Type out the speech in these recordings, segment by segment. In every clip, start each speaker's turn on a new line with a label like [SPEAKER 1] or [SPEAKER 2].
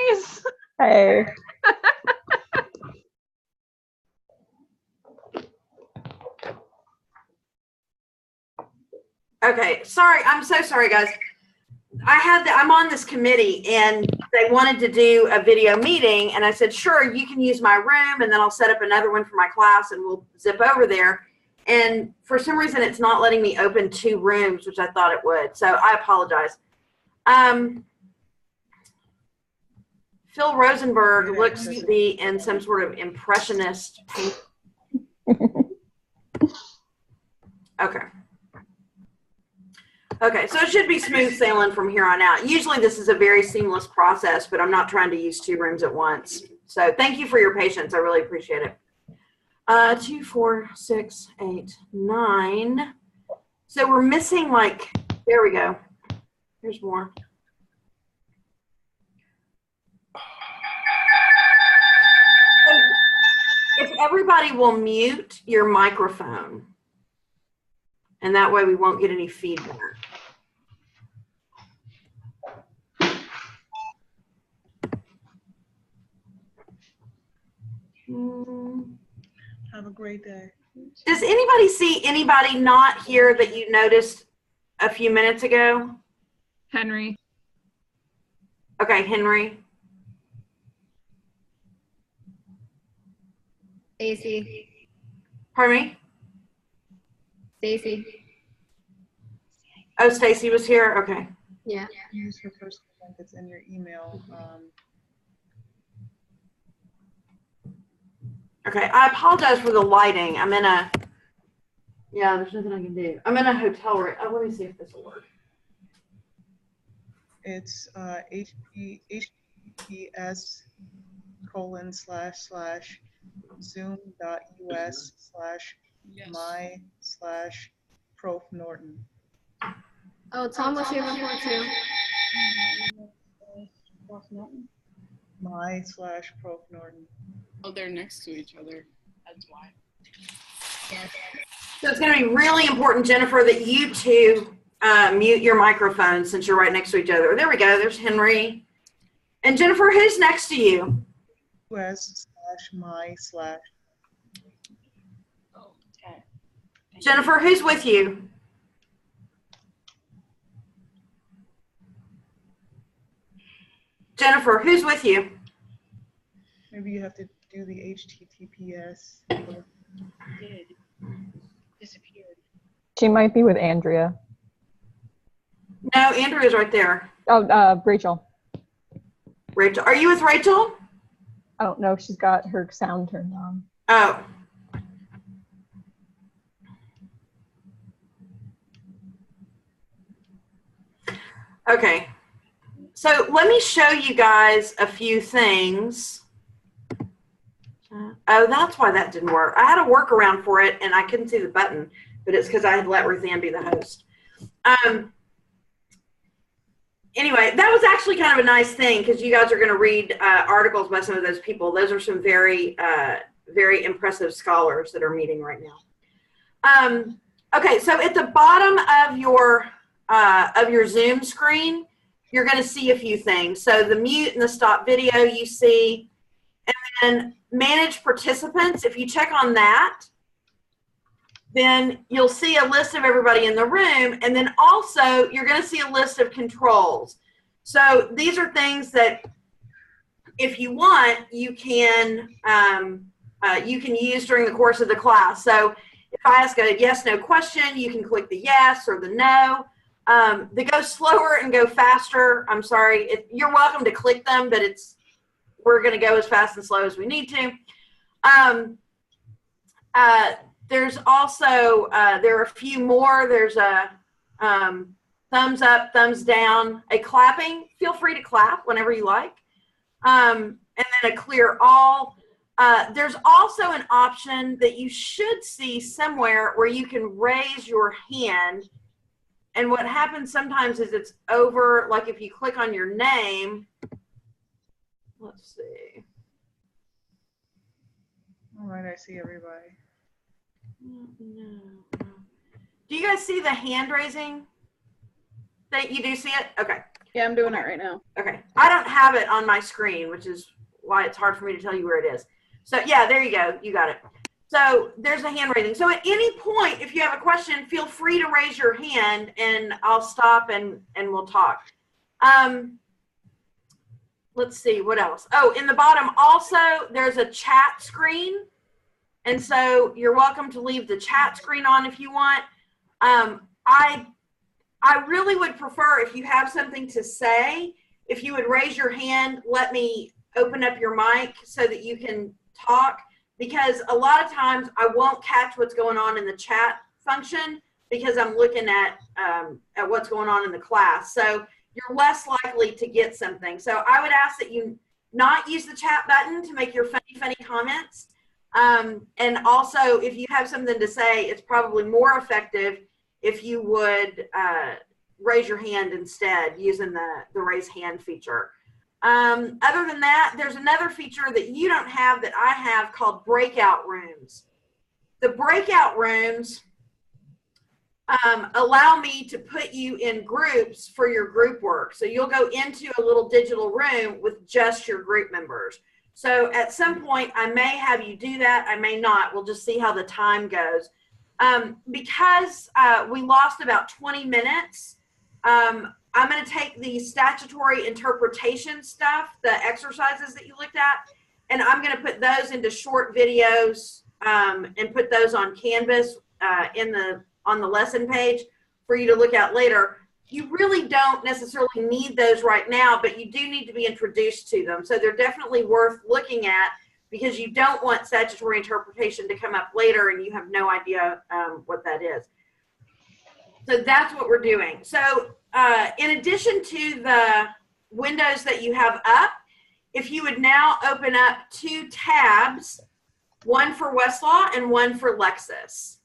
[SPEAKER 1] Denise.
[SPEAKER 2] Hey.
[SPEAKER 3] Okay, sorry. I'm so sorry, guys. I'm on this committee and they wanted to do a video meeting and I said, sure, you can use my room and then I'll set up another one for my class and we'll zip over there. And for some reason, it's not letting me open 2 rooms, which I thought it would. So I apologize. Phil Rosenberg looks to be in some sort of impressionist paint. Okay. Okay, so it should be smooth sailing from here on out. Usually this is a very seamless process, but I'm not trying to use 2 rooms at once. So thank you for your patience. I really appreciate it. 2, 4, 6, 8, 9. So we're missing like, there we go. Here's more. So if everybody will mute your microphone, and that way we won't get any feedback.
[SPEAKER 4] Have a great day.
[SPEAKER 3] Does anybody see anybody not here that you noticed a few minutes ago?
[SPEAKER 1] Henry.
[SPEAKER 3] Okay, Henry.
[SPEAKER 5] Stacy.
[SPEAKER 3] Pardon me?
[SPEAKER 5] Stacy.
[SPEAKER 3] Oh, Stacy was here? Okay.
[SPEAKER 5] Yeah.
[SPEAKER 4] Use her first name that's in your email.
[SPEAKER 3] Okay, I apologize for the lighting. I'm in a, yeah, there's nothing I can do. I'm in a hotel room. Oh, let me see if this will work.
[SPEAKER 4] It's https://zoom.us/my/prof Norton.
[SPEAKER 5] Oh, Tom was here before too.
[SPEAKER 4] My/prof Norton.
[SPEAKER 6] Oh, they're next to each other. That's why.
[SPEAKER 5] Yes.
[SPEAKER 3] So it's going to be really important, Jennifer, that you two mute your microphone since you're right next to each other. There we go. There's Henry. And Jennifer, who's next to you?
[SPEAKER 4] US/my/.
[SPEAKER 6] Oh, okay.
[SPEAKER 3] Jennifer, who's with you? Jennifer, who's with you?
[SPEAKER 4] Maybe you have to do the HTTPS.
[SPEAKER 6] Did. Disappeared.
[SPEAKER 2] She might be with Andrea.
[SPEAKER 3] No, Andrea's right there.
[SPEAKER 2] Oh, Rachel.
[SPEAKER 3] Rachel, are you with Rachel?
[SPEAKER 2] Oh, no, she's got her sound turned on.
[SPEAKER 3] Oh. Okay. So let me show you guys a few things. Oh, that's why that didn't work. I had a workaround for it, and I couldn't see the button, but it's because I had let Ruth Ann be the host. Anyway, that was actually kind of a nice thing because you guys are going to read articles by some of those people. Those are some very, very impressive scholars that are meeting right now. Okay, so at the bottom of your Zoom screen, you're going to see a few things. So the mute and the stop video you see, and then manage participants. If you check on that, then you'll see a list of everybody in the room, and then also you're going to see a list of controls. So these are things that, if you want, you can use during the course of the class. So if I ask a yes/no question, you can click the yes or the no. They go slower and go faster. I'm sorry, you're welcome to click them, but we're going to go as fast and slow as we need to. There's also, there are a few more. There's a thumbs up, thumbs down, a clapping. Feel free to clap whenever you like. And then a clear all. There's also an option that you should see somewhere where you can raise your hand. And what happens sometimes is it's over, like if you click on your name, let's see.
[SPEAKER 4] All right, I see everybody.
[SPEAKER 3] No. Do you guys see the hand raising? That you do see it? Okay.
[SPEAKER 1] Yeah, I'm doing it right now.
[SPEAKER 3] Okay. I don't have it on my screen, which is why it's hard for me to tell you where it is. So yeah, there you go. You got it. So there's a hand raising. So at any point, if you have a question, feel free to raise your hand and I'll stop and we'll talk. Let's see, what else? Oh, in the bottom also, there's a chat screen. And so you're welcome to leave the chat screen on if you want. I really would prefer, if you have something to say, if you would raise your hand, let me open up your mic so that you can talk, because a lot of times I won't catch what's going on in the chat function because I'm looking at what's going on in the class. So you're less likely to get something. So I would ask that you not use the chat button to make your funny comments. And also, if you have something to say, it's probably more effective if you would raise your hand instead using the raise hand feature. Other than that, there's another feature that you don't have that I have called breakout rooms. The breakout rooms allow me to put you in groups for your group work. So you'll go into a little digital room with just your group members. So at some point, I may have you do that. I may not. We'll just see how the time goes. Because we lost about 20 minutes, I'm going to take the statutory interpretation stuff, the exercises that you looked at, and I'm going to put those into short videos and put those on Canvas on the lesson page for you to look at later. You really don't necessarily need those right now, but you do need to be introduced to them. So they're definitely worth looking at, because you don't want statutory interpretation to come up later and you have no idea what that is. So that's what we're doing. So in addition to the windows that you have up, if you would now open up 2 tabs, one for Westlaw and one for Lexis.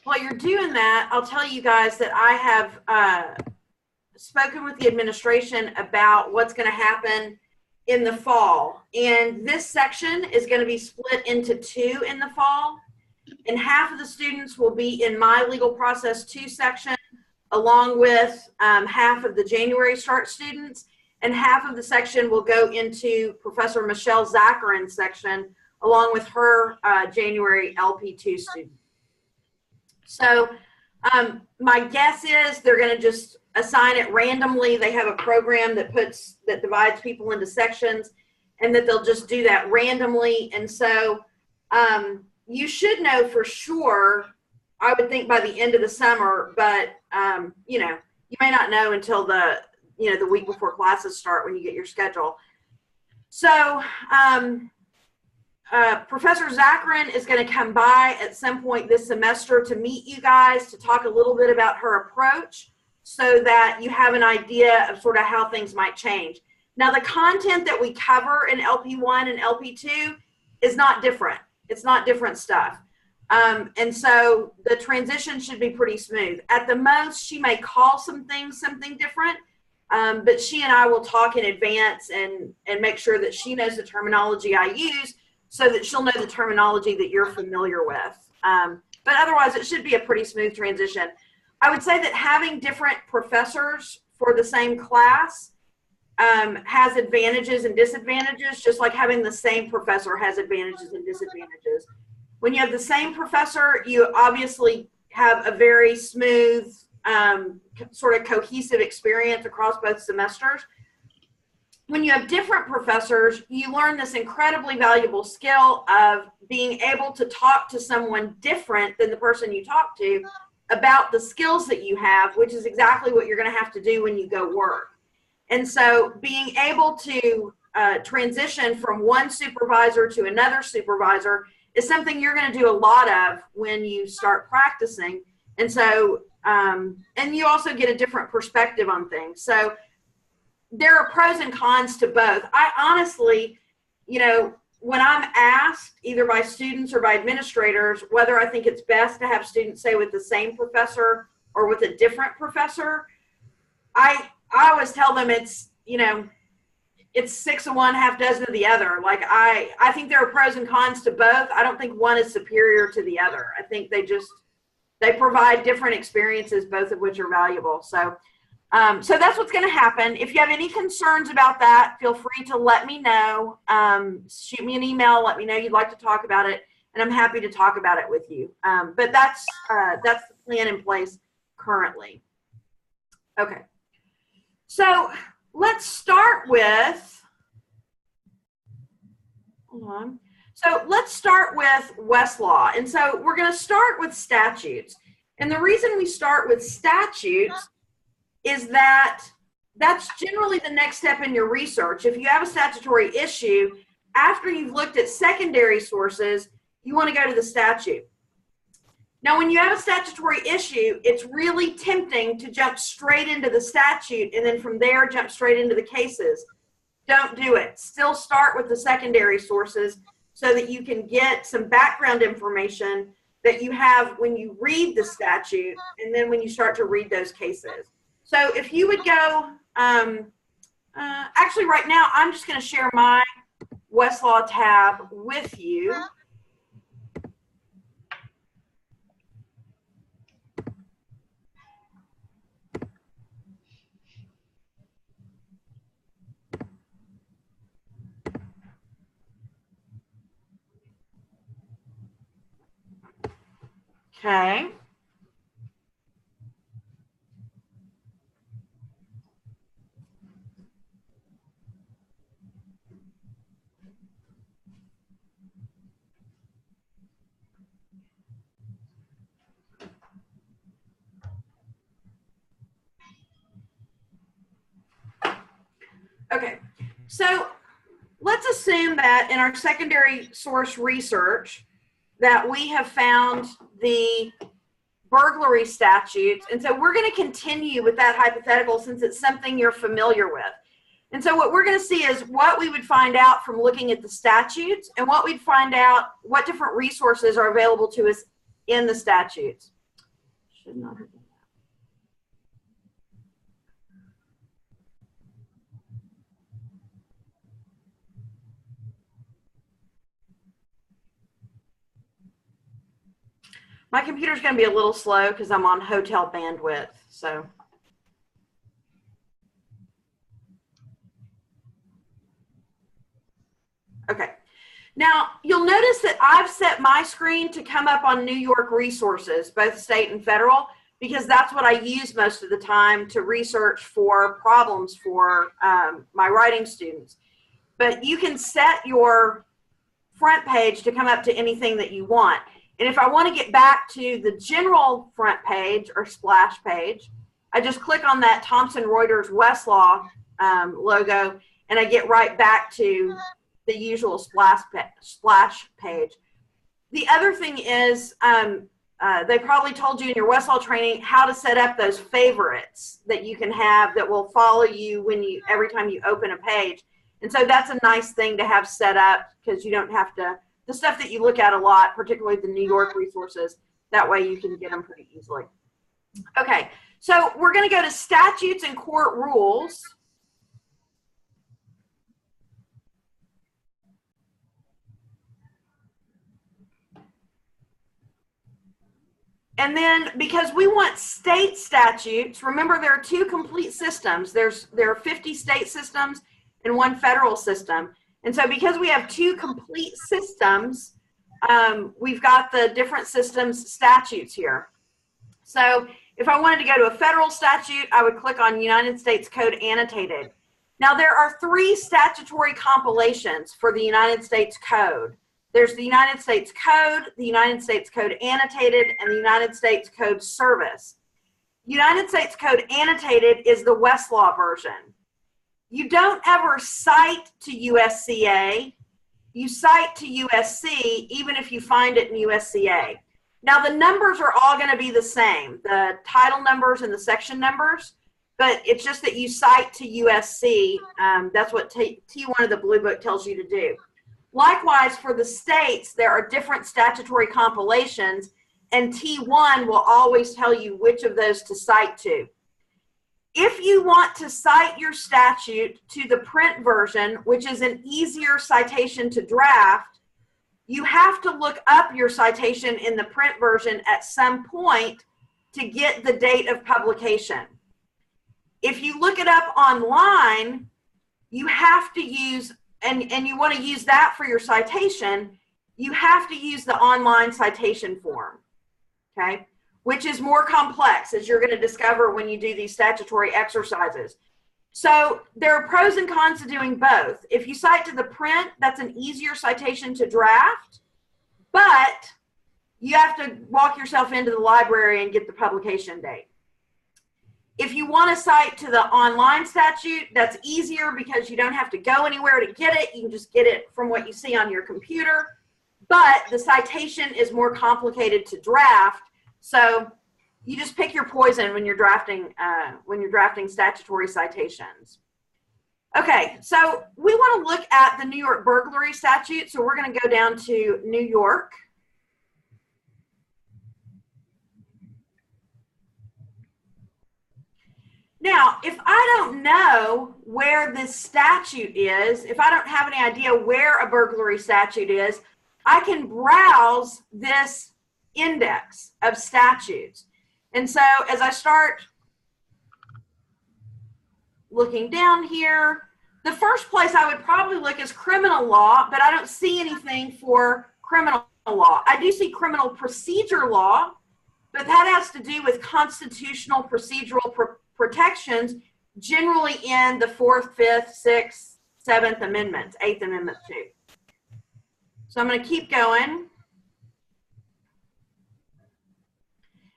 [SPEAKER 3] While you're doing that, I'll tell you guys that I have spoken with the administration about what's going to happen in the fall. And this section is going to be split into 2 in the fall. And half of the students will be in my legal process 2 section, along with half of the January start students. And half of the section will go into Professor Michelle Zacharin's section, along with her January LP2 student. So my guess is they're going to just assign it randomly. They have a program that divides people into sections, and that they'll just do that randomly. And so you should know for sure, I would think, by the end of the summer, but you know, you may not know until the week before classes start when you get your schedule. So Professor Zacharin is going to come by at some point this semester to meet you guys, to talk a little bit about her approach, so that you have an idea of sort of how things might change. Now, the content that we cover in LP1 and LP2 is not different. It's not different stuff. And so the transition should be pretty smooth. At the most, she may call some things something different, but she and I will talk in advance and make sure that she knows the terminology I use, so that she'll know the terminology that you're familiar with. But otherwise, it should be a pretty smooth transition. I would say that having different professors for the same class has advantages and disadvantages, just like having the same professor has advantages and disadvantages. When you have the same professor, you obviously have a very smooth, sort of cohesive experience across both semesters. When you have different professors, you learn this incredibly valuable skill of being able to talk to someone different than the person you talk to about the skills that you have, which is exactly what you're going to have to do when you go work. And so being able to transition from one supervisor to another supervisor is something you're going to do a lot of when you start practicing. And so, and you also get a different perspective on things. So there are pros and cons to both. I honestly, you know, when I'm asked either by students or by administrators whether I think it's best to have students stay with the same professor or with a different professor, I always tell them it's, you know, it's 6 of one, half dozen of the other. Like I think there are pros and cons to both. I don't think one is superior to the other. I think they provide different experiences, both of which are valuable. So so that's what's going to happen. If you have any concerns about that, feel free to let me know. Shoot me an email. Let me know you'd like to talk about it, and I'm happy to talk about it with you. But that's the plan in place currently. Okay. So let's start with, hold on. So let's start with Westlaw. And so we're going to start with statutes. And the reason we start with statutes is that that's generally the next step in your research. If you have a statutory issue, after you've looked at secondary sources, you want to go to the statute. Now, when you have a statutory issue, it's really tempting to jump straight into the statute and then from there jump straight into the cases. Don't do it. Still start with the secondary sources so that you can get some background information that you have when you read the statute and then when you start to read those cases. So if you would go, actually right now, I'm just going to share my Westlaw tab with you. Okay. Okay, so let's assume that in our secondary source research that we have found the burglary statutes. And so we're going to continue with that hypothetical since it's something you're familiar with. And so what we're going to see is what we would find out from looking at the statutes and what we'd find out what different resources are available to us in the statutes. Should not have. My computer's going to be a little slow because I'm on hotel bandwidth. So, okay. Now, you'll notice that I've set my screen to come up on New York resources, both state and federal, because that's what I use most of the time to research for problems for my writing students. But you can set your front page to come up to anything that you want. And if I want to get back to the general front page or splash page, I just click on that Thomson Reuters Westlaw logo, and I get right back to the usual splash page. The other thing is they probably told you in your Westlaw training how to set up those favorites that you can have that will follow you when every time you open a page. And so that's a nice thing to have set up because you don't have to. The stuff that you look at a lot, particularly the New York resources, that way you can get them pretty easily. Okay, so we're going to go to statutes and court rules. And then because we want state statutes, remember there are two complete systems. There are 50 state systems and one federal system. And so because we have two complete systems, we've got the different systems statutes here. So if I wanted to go to a federal statute, I would click on United States Code Annotated. Now there are 3 statutory compilations for the United States Code. There's the United States Code, the United States Code Annotated, and the United States Code Service. United States Code Annotated is the Westlaw version. You don't ever cite to USCA. You cite to USC even if you find it in USCA. Now the numbers are all going to be the same, the title numbers and the section numbers, but it's just that you cite to USC. That's what T1 of the Blue Book tells you to do. Likewise, for the states, there are different statutory compilations, and T1 will always tell you which of those to cite to. If you want to cite your statute to the print version, which is an easier citation to draft, you have to look up your citation in the print version at some point to get the date of publication. If you look it up online, you have to use, and you want to use that for your citation, you have to use the online citation form, okay? Which is more complex, as you're going to discover when you do these statutory exercises. So there are pros and cons to doing both. If you cite to the print, that's an easier citation to draft, but you have to walk yourself into the library and get the publication date. If you want to cite to the online statute, that's easier because you don't have to go anywhere to get it. You can just get it from what you see on your computer, but the citation is more complicated to draft. So you just pick your poison when you're drafting statutory citations. Okay, so we want to look at the New York burglary statute. So we're going to go down to New York. Now, if I don't know where this statute is, if I don't have any idea where a burglary statute is, I can browse this index of statutes. And so as I start looking down here, the first place I would probably look is criminal law, but I don't see anything for criminal law. I do see criminal procedure law, but that has to do with constitutional procedural protections, generally in the 4th, 5th, 6th, 7th Amendments, 8th Amendment too. So I'm going to keep going.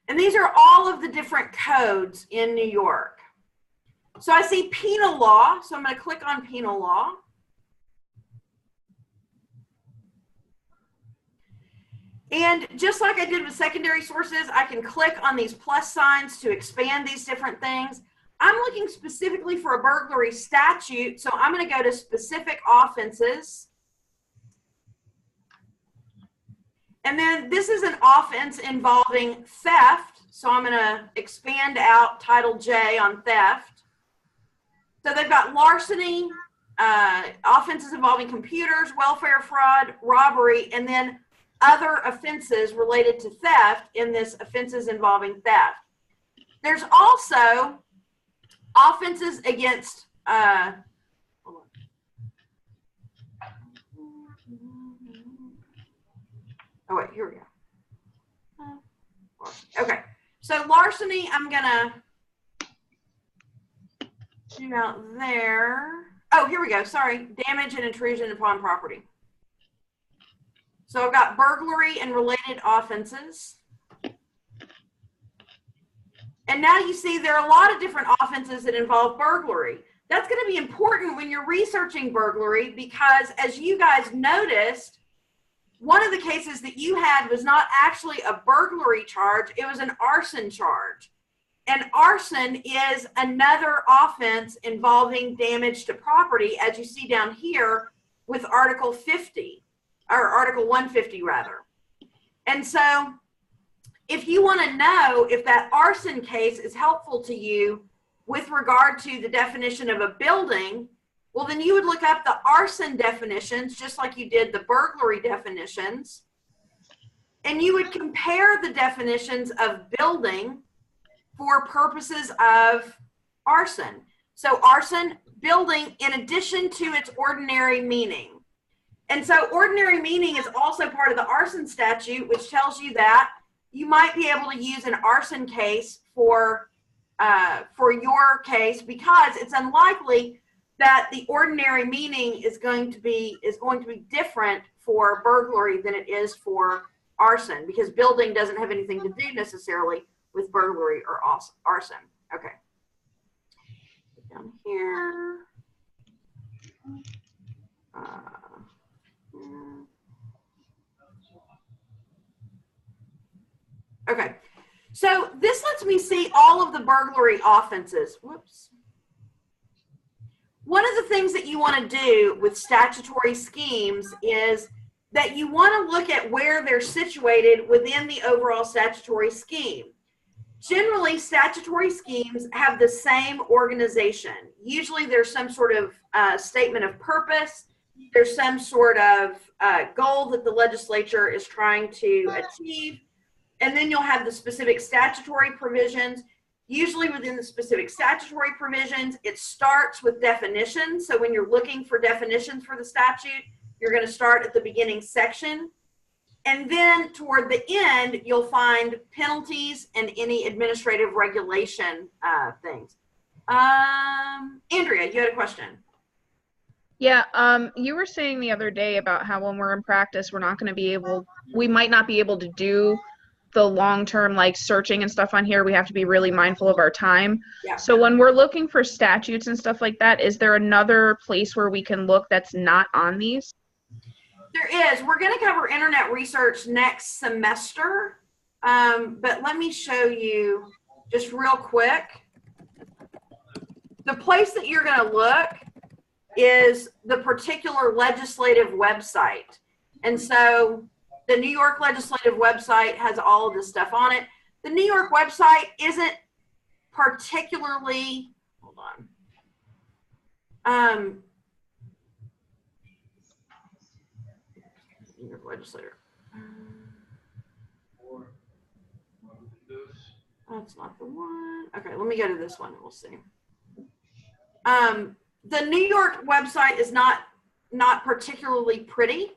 [SPEAKER 3] And these are all of the different codes in New York. So I see penal law, so I'm going to click on penal law. And just like I did with secondary sources, I can click on these plus signs to expand these different things. I'm looking specifically for a burglary statute, so I'm going to go to specific offenses. And then this is an offense involving theft, so I'm going to expand out Title J on theft. So they've got larceny, offenses involving computers, welfare fraud, robbery, and then other offenses related to theft in this offenses involving theft. There's also offenses against, hold on. Oh wait, here we go. Okay, so larceny, I'm gonna do out there. Oh, here we go, sorry. Damage and intrusion upon property. So I've got burglary and related offenses. And now you see there are a lot of different offenses that involve burglary. That's going to be important when you're researching burglary because, as you guys noticed, one of the cases that you had was not actually a burglary charge, it was an arson charge. And arson is another offense involving damage to property, as you see down here with Article 50. Or Article 150 rather. And so if you want to know if that arson case is helpful to you with regard to the definition of a building, well then you would look up the arson definitions just like you did the burglary definitions, and you would compare the definitions of building for purposes of arson. So arson, building, in addition to its ordinary meaning. And so ordinary meaning is also part of the arson statute, which tells you that you might be able to use an arson case for your case because it's unlikely that the ordinary meaning is going to be different for burglary than it is for arson, because building doesn't have anything to do necessarily with burglary or arson. Okay. Down here. Okay. So this lets me see all of the burglary offenses. Whoops. One of the things that you want to do with statutory schemes is that you want to look at where they're situated within the overall statutory scheme. Generally, statutory schemes have the same organization. Usually there's some sort of statement of purpose. There's some sort of goal that the legislature is trying to achieve. And then you'll have the specific statutory provisions. Usually within the specific statutory provisions, it starts with definitions. So when you're looking for definitions for the statute, you're going to start at the beginning section. And then toward the end, you'll find penalties and any administrative regulation things. Andrea, you had a question.
[SPEAKER 1] Yeah, you were saying the other day about how when we're in practice, we might not be able to do the long-term like searching and stuff on here. We have to be really mindful of our time.
[SPEAKER 3] Yeah.
[SPEAKER 1] So when we're looking for statutes and stuff like that, is there another place where we can look that's not on these?
[SPEAKER 3] There is. We're going to cover internet research next semester, but let me show you just real quick. The place that you're going to look is the particular legislative website. And so the New York legislative website has all of this stuff on it. The New York website isn't particularly, hold on. New York legislator. That's not the one. Okay, let me go to this one and we'll see. The New York website is not particularly pretty.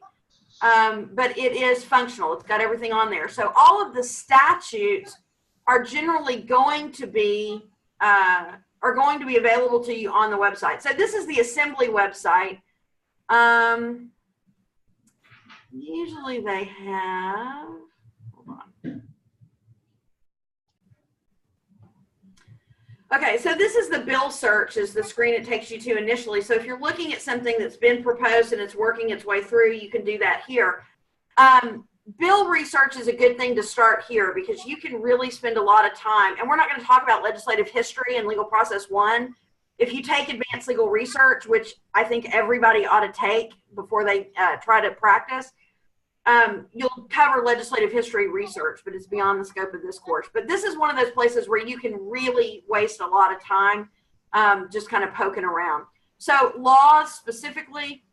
[SPEAKER 3] But it is functional. It's got everything on there. So all of the statutes are generally going to be available to you on the website. So this is the Assembly website. Usually they have, hold on. Okay, so this is the bill search is the screen it takes you to initially. So if you're looking at something that's been proposed and it's working its way through, you can do that here. Bill research is a good thing to start here because you can really spend a lot of time. And we're not going to talk about legislative history and legal process 1. If you take advanced legal research, which I think everybody ought to take before they try to practice, you'll cover legislative history research, but it's beyond the scope of this course. But this is one of those places where you can really waste a lot of time just kind of poking around. So laws specifically.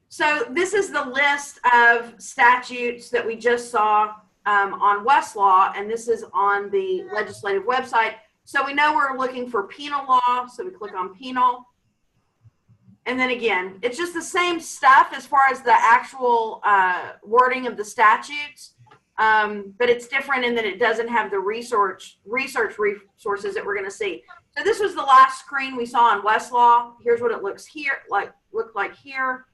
[SPEAKER 3] So this is the list of statutes that we just saw on Westlaw, and this is on the legislative website. So we know we're looking for penal law, so we click on penal. And then again, it's just the same stuff as far as the actual wording of the statutes, but it's different in that it doesn't have the research resources that we're going to see. So this was the last screen we saw on Westlaw. Here's what it looks here, looked like here.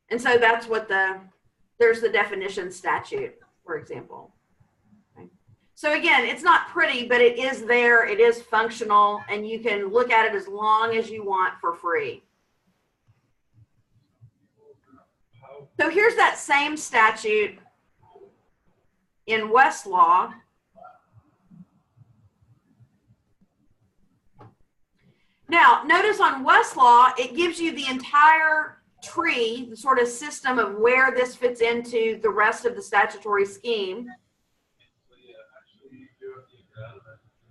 [SPEAKER 3] And so that's what there's the definition statute, for example. Okay. So again, it's not pretty, but it is there, it is functional, and you can look at it as long as you want for free. So here's that same statute in Westlaw. Now, notice on Westlaw, it gives you the entire tree, the sort of system of where this fits into the rest of the statutory scheme.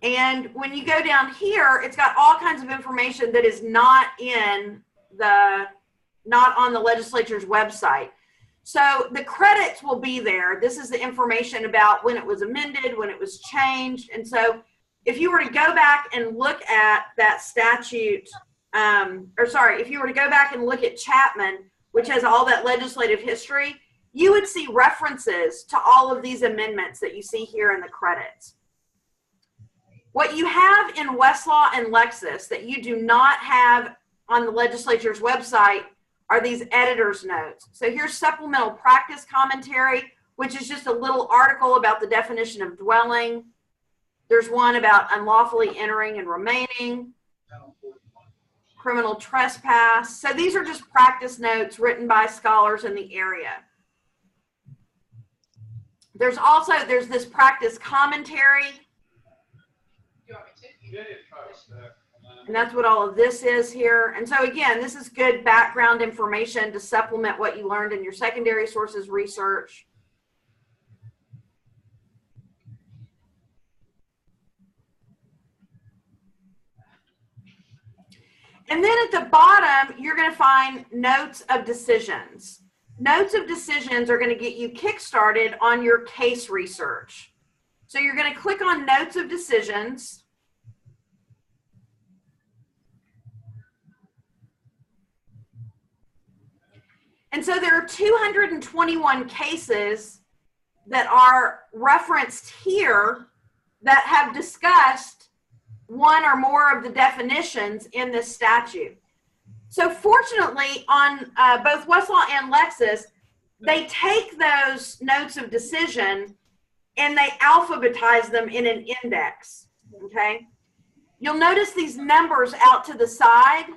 [SPEAKER 3] And when you go down here, it's got all kinds of information that is not on the legislature's website. So the credits will be there. This is the information about when it was amended, when it was changed. And so if you were to go back and look at that statute, if you were to go back and look at Chapman, which has all that legislative history, you would see references to all of these amendments that you see here in the credits. What you have in Westlaw and Lexis that you do not have on the legislature's website are these editor's notes. So here's supplemental practice commentary, which is just a little article about the definition of dwelling. There's one about unlawfully entering and remaining, criminal trespass. So these are just practice notes written by scholars in the area. There's this practice commentary. And that's what all of this is here. And so again, this is good background information to supplement what you learned in your secondary sources research. And then at the bottom, you're going to find notes of decisions. Notes of decisions are going to get you kick-started on your case research. So you're going to click on notes of decisions. And so there are 221 cases that are referenced here that have discussed one or more of the definitions in this statute. So fortunately, on both Westlaw and Lexis, they take those notes of decision and they alphabetize them in an index, okay? You'll notice these numbers out to the side.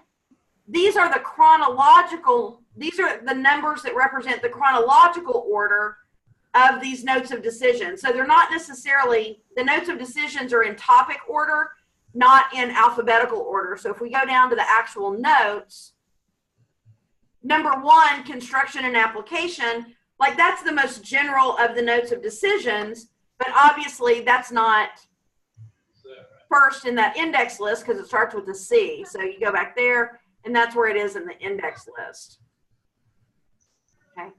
[SPEAKER 3] These are the chronological, these are the numbers that represent the chronological order of these notes of decision. So they're not necessarily, the notes of decisions are in topic order, not in alphabetical order. So if we go down to the actual notes, number 1, construction and application, like that's the most general of the notes of decisions, but obviously that's not first in that index list because it starts with a C. So you go back there and that's where it is in the index list. Okay.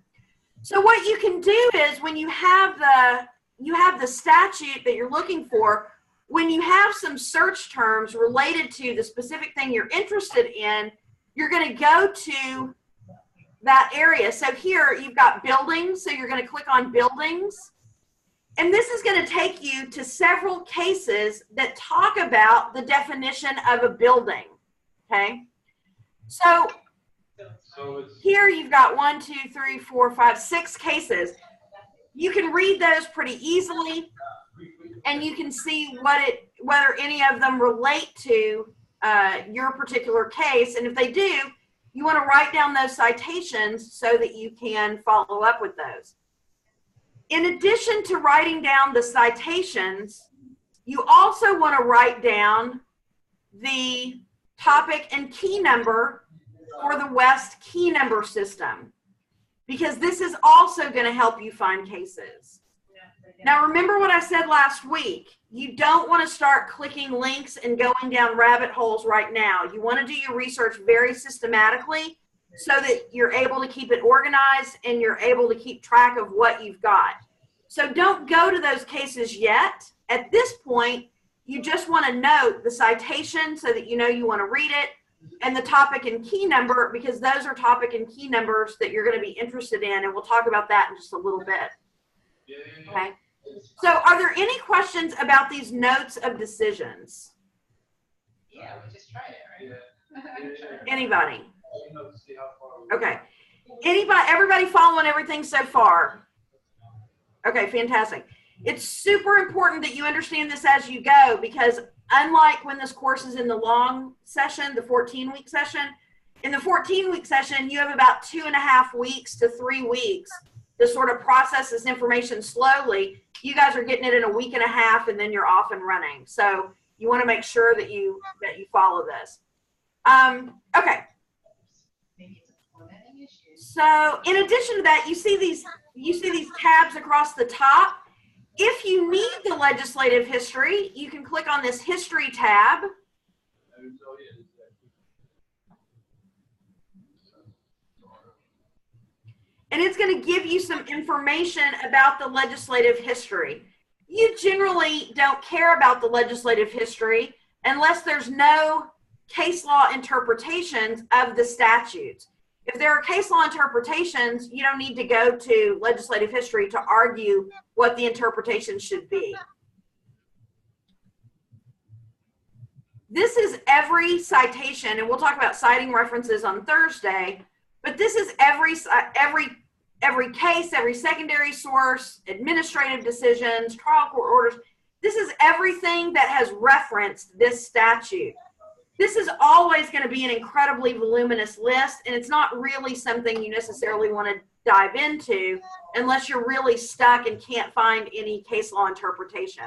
[SPEAKER 3] So what you can do is when you have the statute that you're looking for, when you have some search terms related to the specific thing you're interested in, you're going to go to that area. So here you've got buildings, so you're going to click on buildings. And this is going to take you to several cases that talk about the definition of a building, okay? So here you've got 1, 2, 3, 4, 5, 6 cases. You can read those pretty easily, and you can see whether any of them relate to your particular case. And if they do, you want to write down those citations so that you can follow up with those. In addition to writing down the citations, you also want to write down the topic and key number for the West key number system, because this is also going to help you find cases. Now, remember what I said last week. You don't want to start clicking links and going down rabbit holes right now. You want to do your research very systematically so that you're able to keep it organized and you're able to keep track of what you've got. So don't go to those cases yet. At this point, you just want to note the citation so that you know you want to read it, and the topic and key number, because those are topic and key numbers that you're going to be interested in, and we'll talk about that in just a little bit. Okay. So are there any questions about these notes of decisions?
[SPEAKER 6] Yeah, we just tried it, right?
[SPEAKER 3] Anybody? Okay. Everybody following everything so far? Okay, fantastic. It's super important that you understand this as you go, because unlike when this course is in the long session, the 14-week session, in the 14-week session, you have about 2.5 weeks to 3 weeks to sort of process this information slowly. You guys are getting it in a 1.5 weeks, and then you're off and running. So you want to make sure that you follow this. Okay. So in addition to that, you see these tabs across the top. If you need the legislative history, you can click on this history tab. And it's going to give you some information about the legislative history. You generally don't care about the legislative history unless there's no case law interpretations of the statutes. If there are case law interpretations, you don't need to go to legislative history to argue what the interpretation should be. This is every citation, and we'll talk about citing references on Thursday, but this is every case, every secondary source, administrative decisions, trial court orders. This is everything that has referenced this statute. This is always going to be an incredibly voluminous list, and it's not really something you necessarily want to dive into unless you're really stuck and can't find any case law interpretation.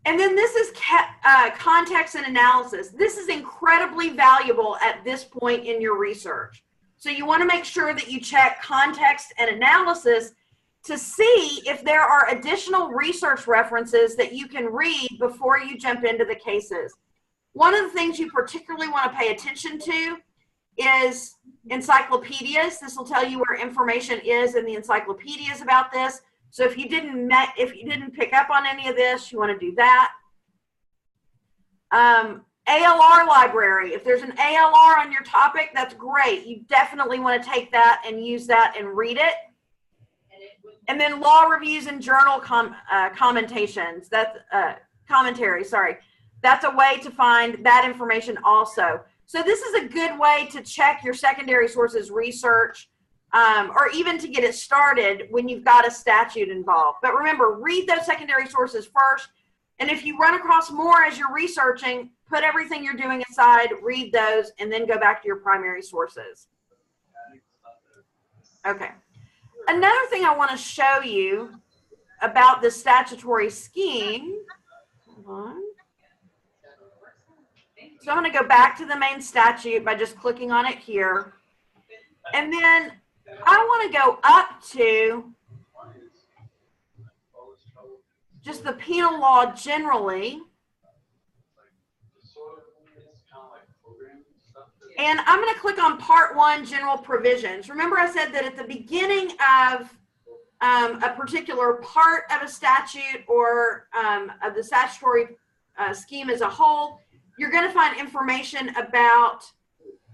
[SPEAKER 3] And then this is context and analysis. This is incredibly valuable at this point in your research. So you want to make sure that you check context and analysis to see if there are additional research references that you can read before you jump into the cases. One of the things you particularly want to pay attention to is encyclopedias. This will tell you where information is in the encyclopedias about this. So if you didn't pick up on any of this, you want to do that. ALR library. If there's an ALR on your topic, that's great. You definitely want to take that and use that and read it. And then law reviews and journal commentations. That's commentary. Sorry, that's a way to find that information also. So this is a good way to check your secondary sources research. Or even to get it started when you've got a statute involved. But remember, read those secondary sources first. And if you run across more as you're researching, put everything you're doing aside, read those, and then go back to your primary sources. Okay. Another thing I want to show you about the statutory scheme. Hold on. So I'm going to go back to the main statute by just clicking on it here. And then I want to go up to just the penal law generally. And I'm going to click on Part 1, General Provisions. Remember I said that at the beginning of a particular part of a statute or of the statutory scheme as a whole, you're going to find information about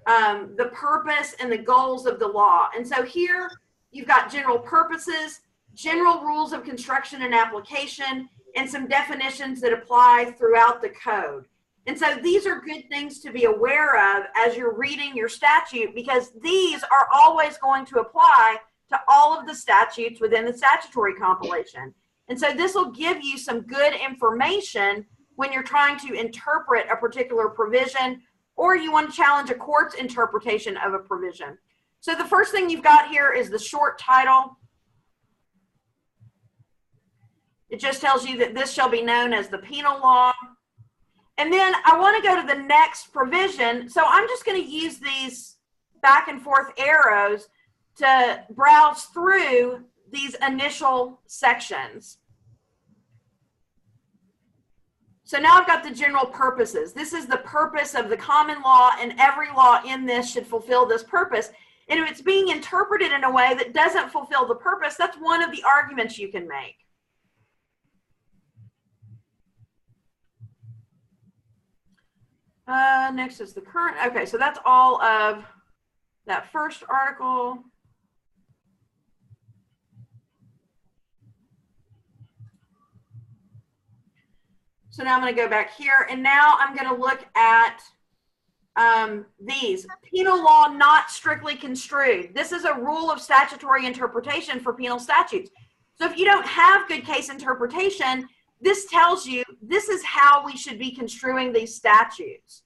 [SPEAKER 3] the purpose and the goals of the law. And so here you've got general purposes, general rules of construction and application, and some definitions that apply throughout the code. And so these are good things to be aware of as you're reading your statute, because these are always going to apply to all of the statutes within the statutory compilation. And so this will give you some good information when you're trying to interpret a particular provision, or you want to challenge a court's interpretation of a provision. So the first thing you've got here is the short title. It just tells you that this shall be known as the penal law. And then I want to go to the next provision. So I'm just going to use these back and forth arrows to browse through these initial sections. So now I've got the general purposes. This is the purpose of the common law, and every law in this should fulfill this purpose. And if it's being interpreted in a way that doesn't fulfill the purpose, that's one of the arguments you can make. Next is the current. Okay, so that's all of that first article. So now I'm going to go back here, and now I'm going to look at these. Penal law not strictly construed. This is a rule of statutory interpretation for penal statutes. So if you don't have good case interpretation, this tells you this is how we should be construing these statutes.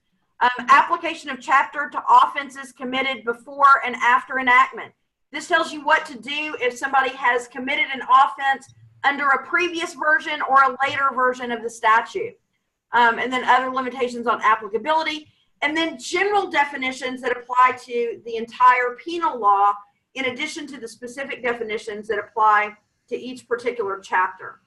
[SPEAKER 3] Application of chapter to offenses committed before and after enactment. This tells you what to do if somebody has committed an offense under a previous version or a later version of the statute. And then other limitations on applicability. And then general definitions that apply to the entire penal law, in addition to the specific definitions that apply to each particular chapter.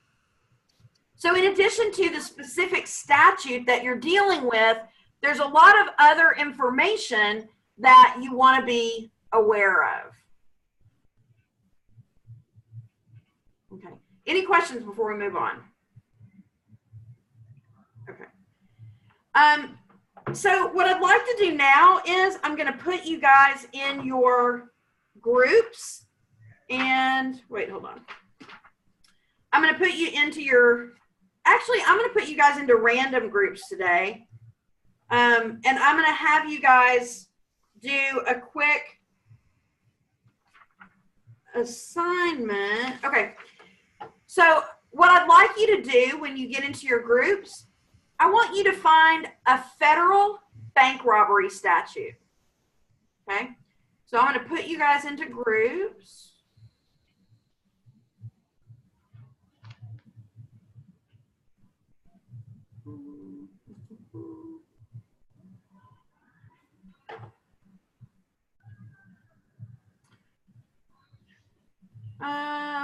[SPEAKER 3] So in addition to the specific statute that you're dealing with, there's a lot of other information that you want to be aware of. Okay. Any questions before we move on? Okay. So what I'd like to do now is I'm going to put you guys in your groups. And wait, hold on. I'm going to put you into your actually, I'm going to put you guys into random groups today. And I'm going to have you guys do a quick assignment. Okay. So what I'd like you to do when you get into your groups, I want you to find a federal bank robbery statute. Okay. So I'm going to put you guys into groups.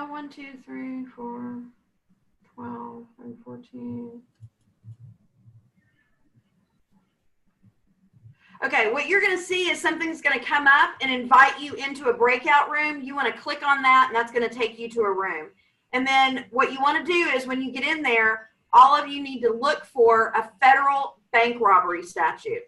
[SPEAKER 3] One, 2, 3, 4, 12, and 14. Okay, what you're going to see is something's going to come up and invite you into a breakout room. You want to click on that, and that's going to take you to a room. And then what you want to do is when you get in there, all of you need to look for a federal bank robbery statute.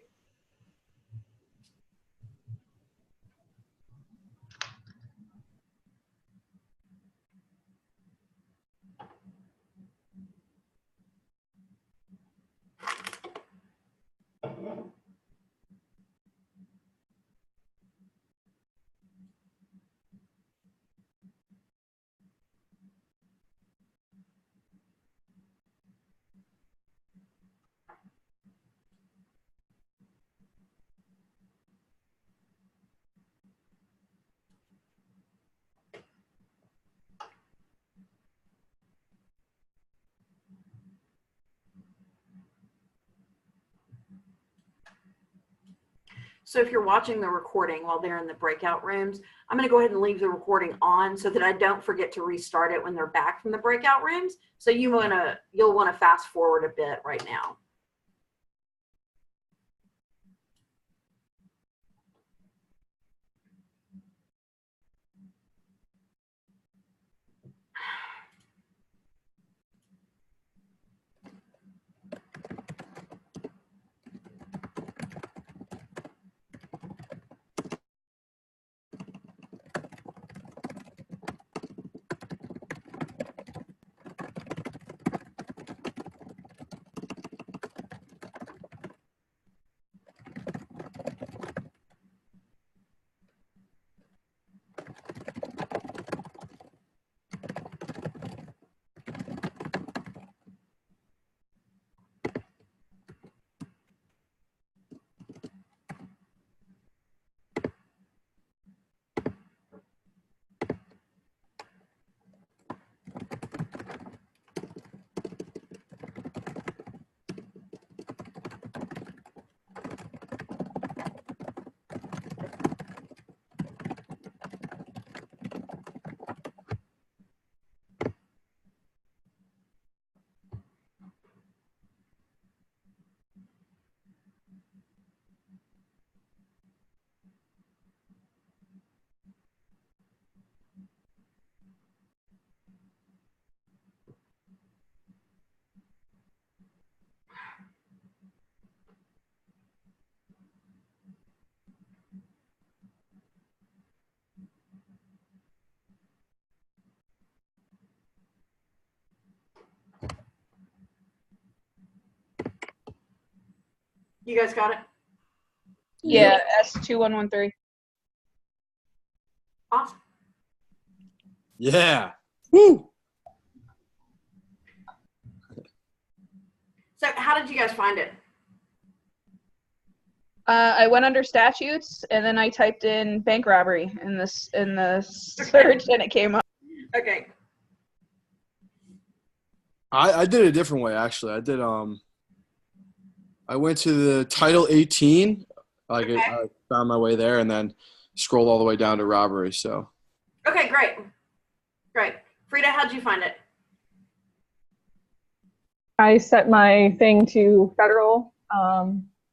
[SPEAKER 3] So if you're watching the recording while they're in the breakout rooms, I'm going to go ahead and leave the recording on so that I don't forget to restart it when they're back from the breakout rooms. So you'll want to fast forward a bit right now. You guys got it?
[SPEAKER 1] Yeah, S2113.
[SPEAKER 3] Awesome.
[SPEAKER 7] Yeah. Woo!
[SPEAKER 3] So how did you guys find it?
[SPEAKER 1] I went under statutes and then I typed in bank robbery in the search and it came up.
[SPEAKER 3] Okay.
[SPEAKER 7] I did it a different way, actually. I went to the Title 18.
[SPEAKER 3] Okay.
[SPEAKER 7] I found my way there and then scrolled all the way down to robbery. So.
[SPEAKER 3] Okay, great. Great. Frida, how'd you find it?
[SPEAKER 2] I set my thing to federal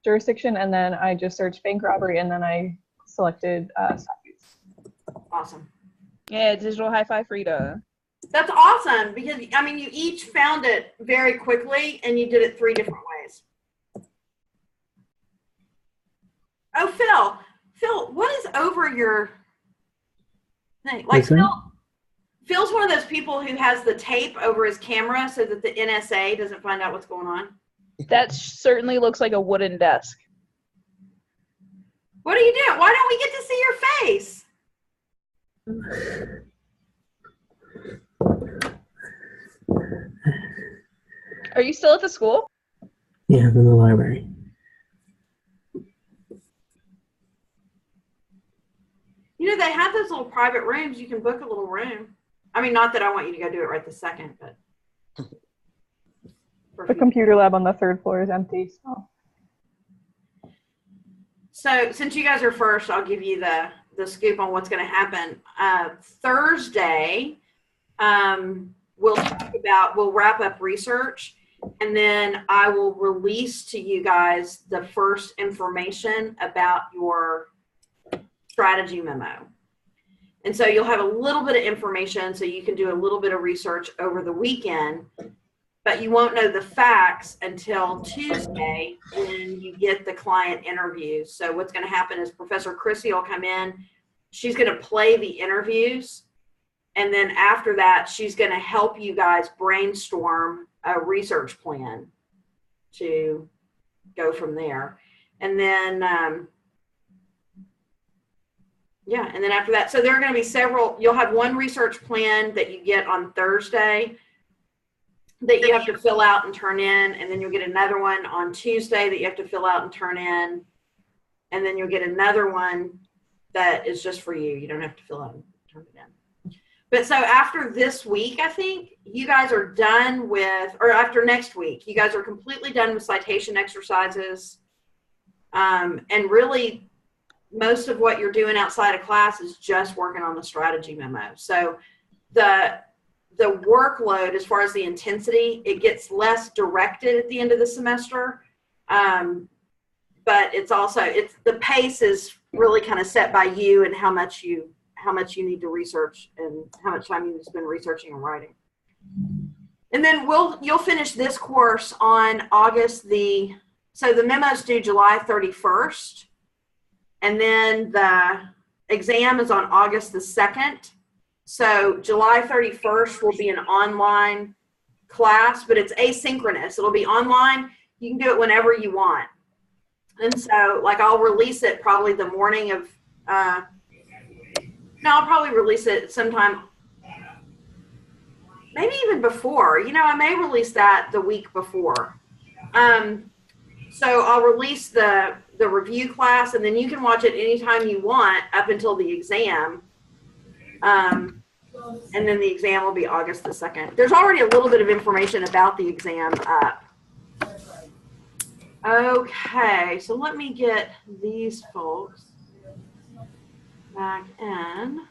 [SPEAKER 2] jurisdiction, and then I just searched bank robbery, and then I selected statutes.
[SPEAKER 3] Awesome.
[SPEAKER 1] Yeah, digital high five Frida.
[SPEAKER 3] That's awesome because, I mean, you each found it very quickly and you did it 3 different ways. Oh, Phil, what is over your thing? Like, Phil, Phil's one of those people who has the tape over his camera so that the NSA doesn't find out what's going on.
[SPEAKER 1] That certainly looks like a wooden desk.
[SPEAKER 3] What are you doing? Why don't we get to see your face?
[SPEAKER 1] Are you still at the school?
[SPEAKER 8] Yeah, I'm in the library.
[SPEAKER 3] You know, they have those little private rooms. You can book a little room. I mean, not that I want you to go do it right this second, but.
[SPEAKER 2] The computer lab on the 3rd floor is empty.
[SPEAKER 3] So since you guys are first, I'll give you the scoop on what's going to happen. Thursday, we'll wrap up research, and then I will release to you guys the first information about your strategy memo. And so you'll have a little bit of information so you can do a little bit of research over the weekend, but you won't know the facts until Tuesday when you get the client interviews. So what's going to happen is Professor Chrissy will come in. She's going to play the interviews. And then after that, she's going to help you guys brainstorm a research plan to go from there. And then, and then after that, so there are going to be several, you'll have one research plan that you get on Thursday that you have to fill out and turn in, and then you'll get another one on Tuesday that you have to fill out and turn in, and then you'll get another one that is just for you. You don't have to fill out and turn it in. But so after this week, I think you guys are done with, or after next week, you guys are completely done with citation exercises, and really most of what you're doing outside of class is just working on the strategy memo. So the workload, as far as the intensity, it gets less directed at the end of the semester. But it's also, the pace is really kind of set by you and how much you need to research and how much time you spend researching and writing. And then you'll finish this course on so the memo's due July 31st. And then the exam is on August the 2nd. So July 31st will be an online class, but it's asynchronous. It'll be online. You can do it whenever you want. And so, like, I'll release it probably the morning of, I'll probably release it sometime, maybe even before. You know, I may release that the week before. So I'll release the review class, and then you can watch it anytime you want up until the exam. And then the exam will be August the 2nd. There's already a little bit of information about the exam up. Okay, so let me get these folks back in.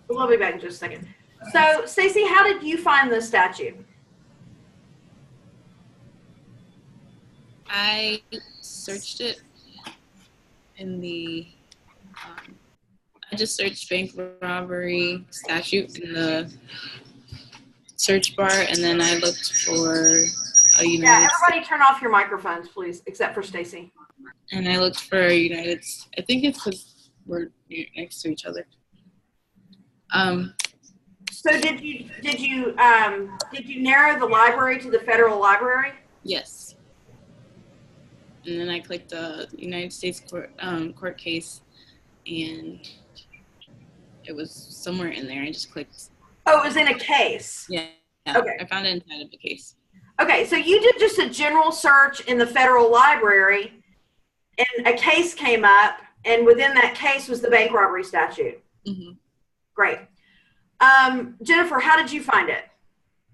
[SPEAKER 3] We'll be back in just a second. So, Stacey, how did you find the statute?
[SPEAKER 9] I searched it in I just searched bank robbery statute in the search bar, and then I looked for a United
[SPEAKER 3] everybody turn off your microphones, please, except for Stacey.
[SPEAKER 9] And I looked for a United, I think it's because we're next to each other.
[SPEAKER 3] So did you narrow the library to the federal library?
[SPEAKER 9] Yes. And then I clicked the United States court case, and it was somewhere in there. I just clicked. Oh,
[SPEAKER 3] it was in a case.
[SPEAKER 9] Yeah.
[SPEAKER 3] Okay.
[SPEAKER 9] I found it inside of the case.
[SPEAKER 3] Okay, so you did just a general search in the federal library, and a case came up, and within that case was the bank robbery statute.
[SPEAKER 9] Mm-hmm.
[SPEAKER 3] Great. Jennifer, how did you find it?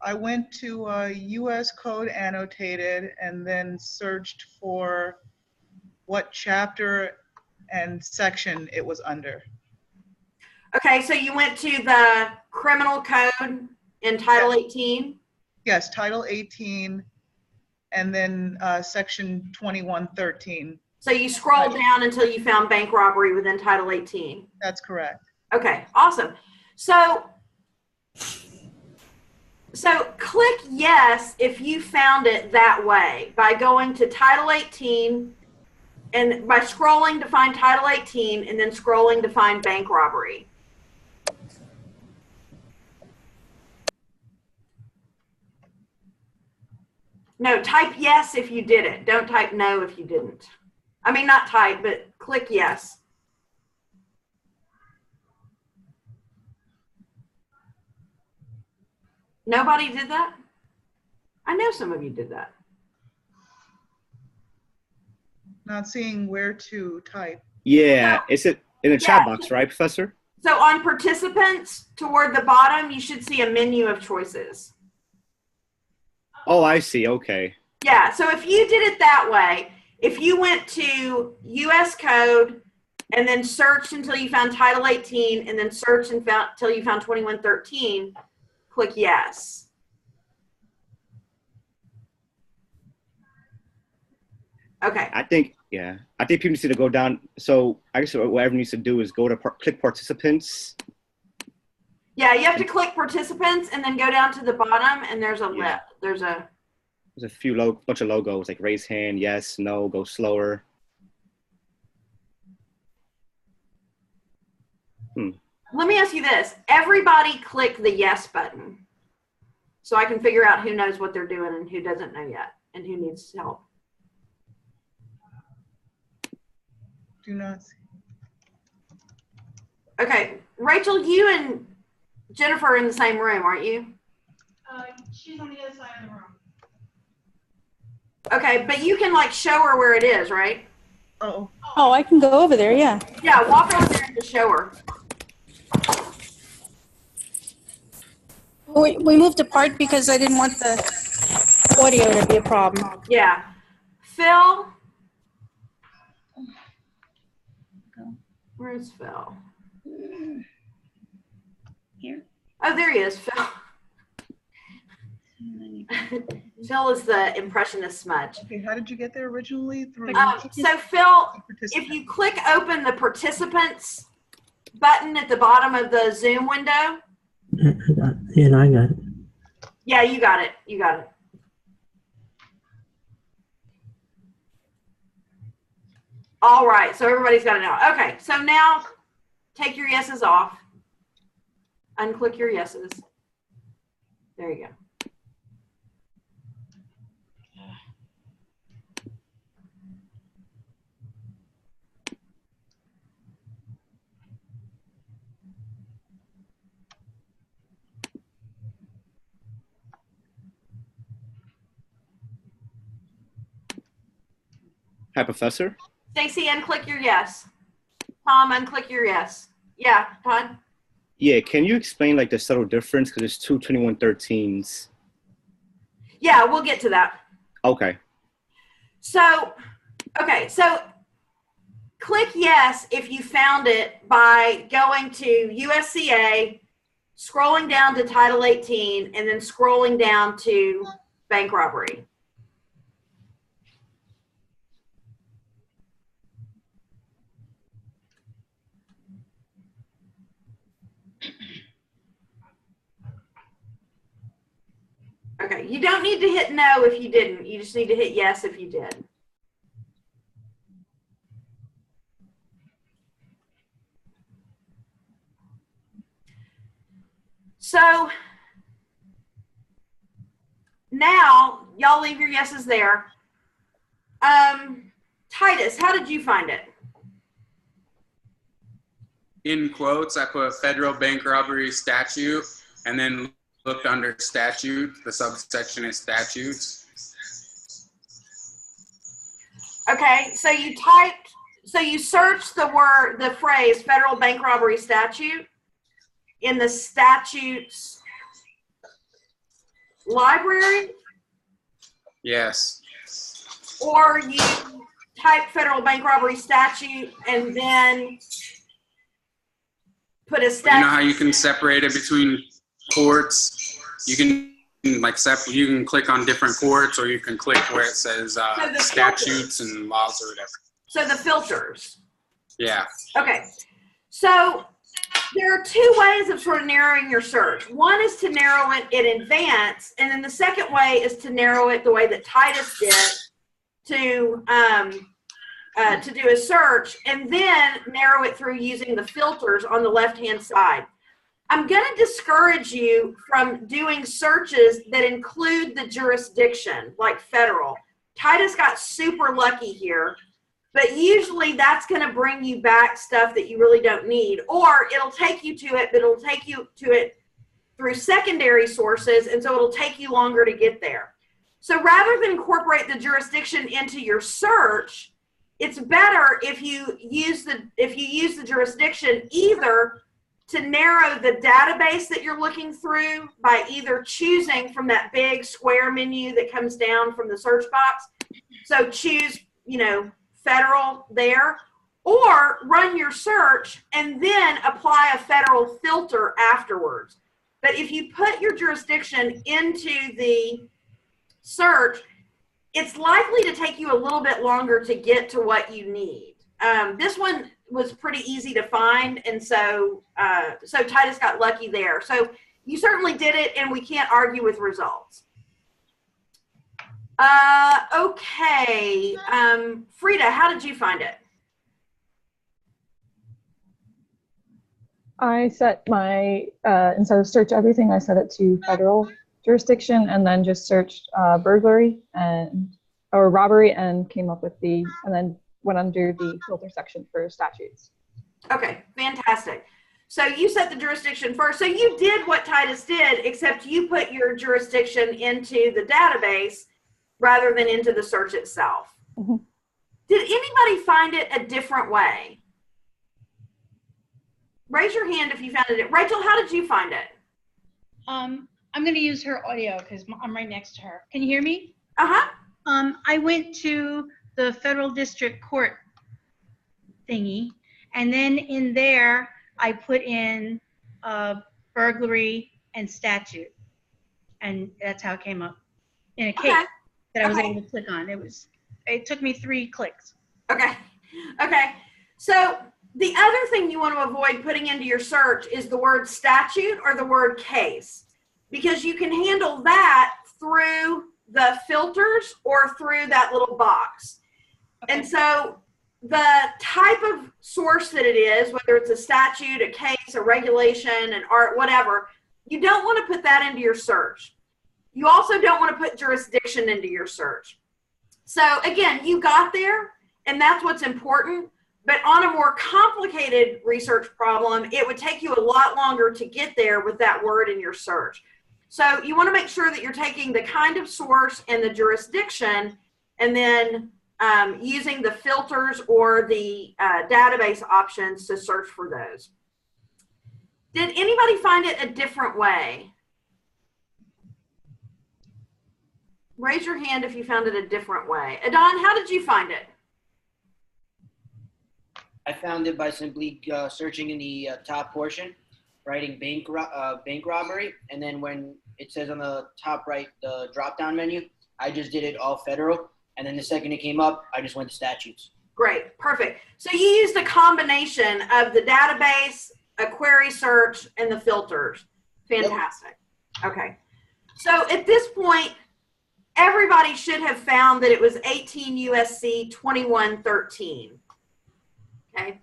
[SPEAKER 4] I went to U.S. Code Annotated and then searched for what chapter and section it was under.
[SPEAKER 3] Okay, so you went to the criminal code in Title 18?
[SPEAKER 4] Yes, Title 18, and then section 2113.
[SPEAKER 3] So you scroll down until you found bank robbery within Title 18.
[SPEAKER 4] That's correct.
[SPEAKER 3] Okay, awesome. So click yes if you found it that way by going to Title 18 and by scrolling to find Title 18 and then scrolling to find bank robbery. No, type yes if you did it. Don't type no if you didn't. I mean, not type, but click yes. Nobody did that? I know some of you did that.
[SPEAKER 4] Not seeing where to type.
[SPEAKER 10] Yeah, is it in the chat box, right, Professor?
[SPEAKER 3] So on participants, toward the bottom, you should see a menu of choices.
[SPEAKER 10] Oh, I see. Okay.
[SPEAKER 3] Yeah, so if you did it that way, if you went to US code and then searched until you found Title 18 and then searched until you found 2113, click yes. Okay.
[SPEAKER 10] I think people need to go down. So I guess what everyone needs to do is go to click participants.
[SPEAKER 3] Yeah, you have to click participants and then go down to the bottom and there's a there's a
[SPEAKER 10] bunch of logos like raise hand, yes, no, go slower.
[SPEAKER 3] Let me ask you this. Everybody click the yes button so I can figure out who knows what they're doing and who doesn't know yet and who needs help.
[SPEAKER 4] Do not see.
[SPEAKER 3] Okay, Rachel, you and Jennifer are in the same room, aren't you?
[SPEAKER 6] She's on the other side of the room.
[SPEAKER 3] Okay, but you can like show her where it is, right?
[SPEAKER 4] Oh.
[SPEAKER 11] Oh, I can go over there, yeah.
[SPEAKER 3] Yeah, walk over there and just show her.
[SPEAKER 11] We moved apart because I didn't want the audio to be a problem.
[SPEAKER 3] Yeah. Phil? Where's Phil?
[SPEAKER 9] Here.
[SPEAKER 3] Oh, there he is, Phil. Phil is the impressionist smudge.
[SPEAKER 4] Okay, how did you get there originally? Through.
[SPEAKER 3] So Phil, if you click open the participants button at the bottom of the Zoom window.
[SPEAKER 8] I got it.
[SPEAKER 3] Yeah, you got it. You got it. All right, so everybody's got it now. Okay, so now take your yeses off. Unclick your yeses. There you go.
[SPEAKER 10] Hi, Professor.
[SPEAKER 3] Stacy, unclick your yes. Tom, unclick your yes. Yeah, Todd?
[SPEAKER 10] Yeah, can you explain like the subtle difference? Because there's two 2113s.
[SPEAKER 3] Yeah, we'll get to that.
[SPEAKER 10] Okay.
[SPEAKER 3] So, okay, so click yes if you found it by going to USCA, scrolling down to Title 18, and then scrolling down to bank robbery. Okay, you don't need to hit no if you didn't. You just need to hit yes if you did. So now, y'all leave your yeses there. Titus, how did you find it?
[SPEAKER 12] In quotes, I put federal bank robbery statute and then looked under statute. The subsection is statutes.
[SPEAKER 3] Okay, so you searched the phrase federal bank robbery statute in the statutes library?
[SPEAKER 12] Yes.
[SPEAKER 3] Or you type federal bank robbery statute and then put a statute.
[SPEAKER 12] You know how you can separate it between courts? You can like you can click on different courts, or you can click where it says
[SPEAKER 3] the
[SPEAKER 12] statutes and laws or whatever.
[SPEAKER 3] So the filters.
[SPEAKER 12] Yeah.
[SPEAKER 3] Okay. So there are two ways of sort of narrowing your search. One is to narrow it in advance, and then the second way is to narrow it the way that Titus did to do a search, and then narrow it through using the filters on the left-hand side. I'm going to discourage you from doing searches that include the jurisdiction, like federal. Titus got super lucky here. But usually that's going to bring you back stuff that you really don't need, or it'll take you to it, but it'll take you to it through secondary sources, and so it'll take you longer to get there. So rather than incorporate the jurisdiction into your search, it's better if you use the jurisdiction either to narrow the database that you're looking through by either choosing from that big square menu that comes down from the search box. So choose, federal there, or run your search and then apply a federal filter afterwards. But if you put your jurisdiction into the search, it's likely to take you a little bit longer to get to what you need. This one was pretty easy to find, and so Titus got lucky there. So you certainly did it, and we can't argue with results. Okay. Frida, how did you find it?
[SPEAKER 2] I set my, instead of search everything, I set it to federal jurisdiction, and then just searched burglary or robbery, and came up with and then went under the filter section for statutes.
[SPEAKER 3] Okay, fantastic. So you set the jurisdiction first. So you did what Titus did, except you put your jurisdiction into the database rather than into the search itself.
[SPEAKER 2] Mm-hmm.
[SPEAKER 3] Did anybody find it a different way? Raise your hand if you found it. Rachel, how did you find it?
[SPEAKER 13] I'm going to use her audio because I'm right next to her. Can you hear me?
[SPEAKER 3] Uh-huh.
[SPEAKER 13] I went to the federal district court thingy, and then in there, I put in burglary and statute, and that's how it came up in a case that I was able to click on. It took me 3 clicks.
[SPEAKER 3] Okay. So the other thing you want to avoid putting into your search is the word statute or the word case, because you can handle that through the filters or through that little box. Okay. And so the type of source that it is, whether it's a statute, a case, a regulation, an art, whatever, you don't want to put that into your search. You also don't want to put jurisdiction into your search. So again, you got there, and that's what's important. But on a more complicated research problem, it would take you a lot longer to get there with that word in your search. So you want to make sure that you're taking the kind of source and the jurisdiction, and then using the filters or the database options to search for those. Did anybody find it a different way? Raise your hand if you found it a different way. Adon, how did you find it?
[SPEAKER 14] I found it by simply searching in the top portion, writing bank robbery, and then when it says on the top right, the drop-down menu, I just did it all federal, and then the second it came up, I just went to statutes.
[SPEAKER 3] Great, perfect. So you used a combination of the database, a query search, and the filters. Fantastic. Yep. Okay. So at this point, everybody should have found that it was 18 USC 2113. Okay.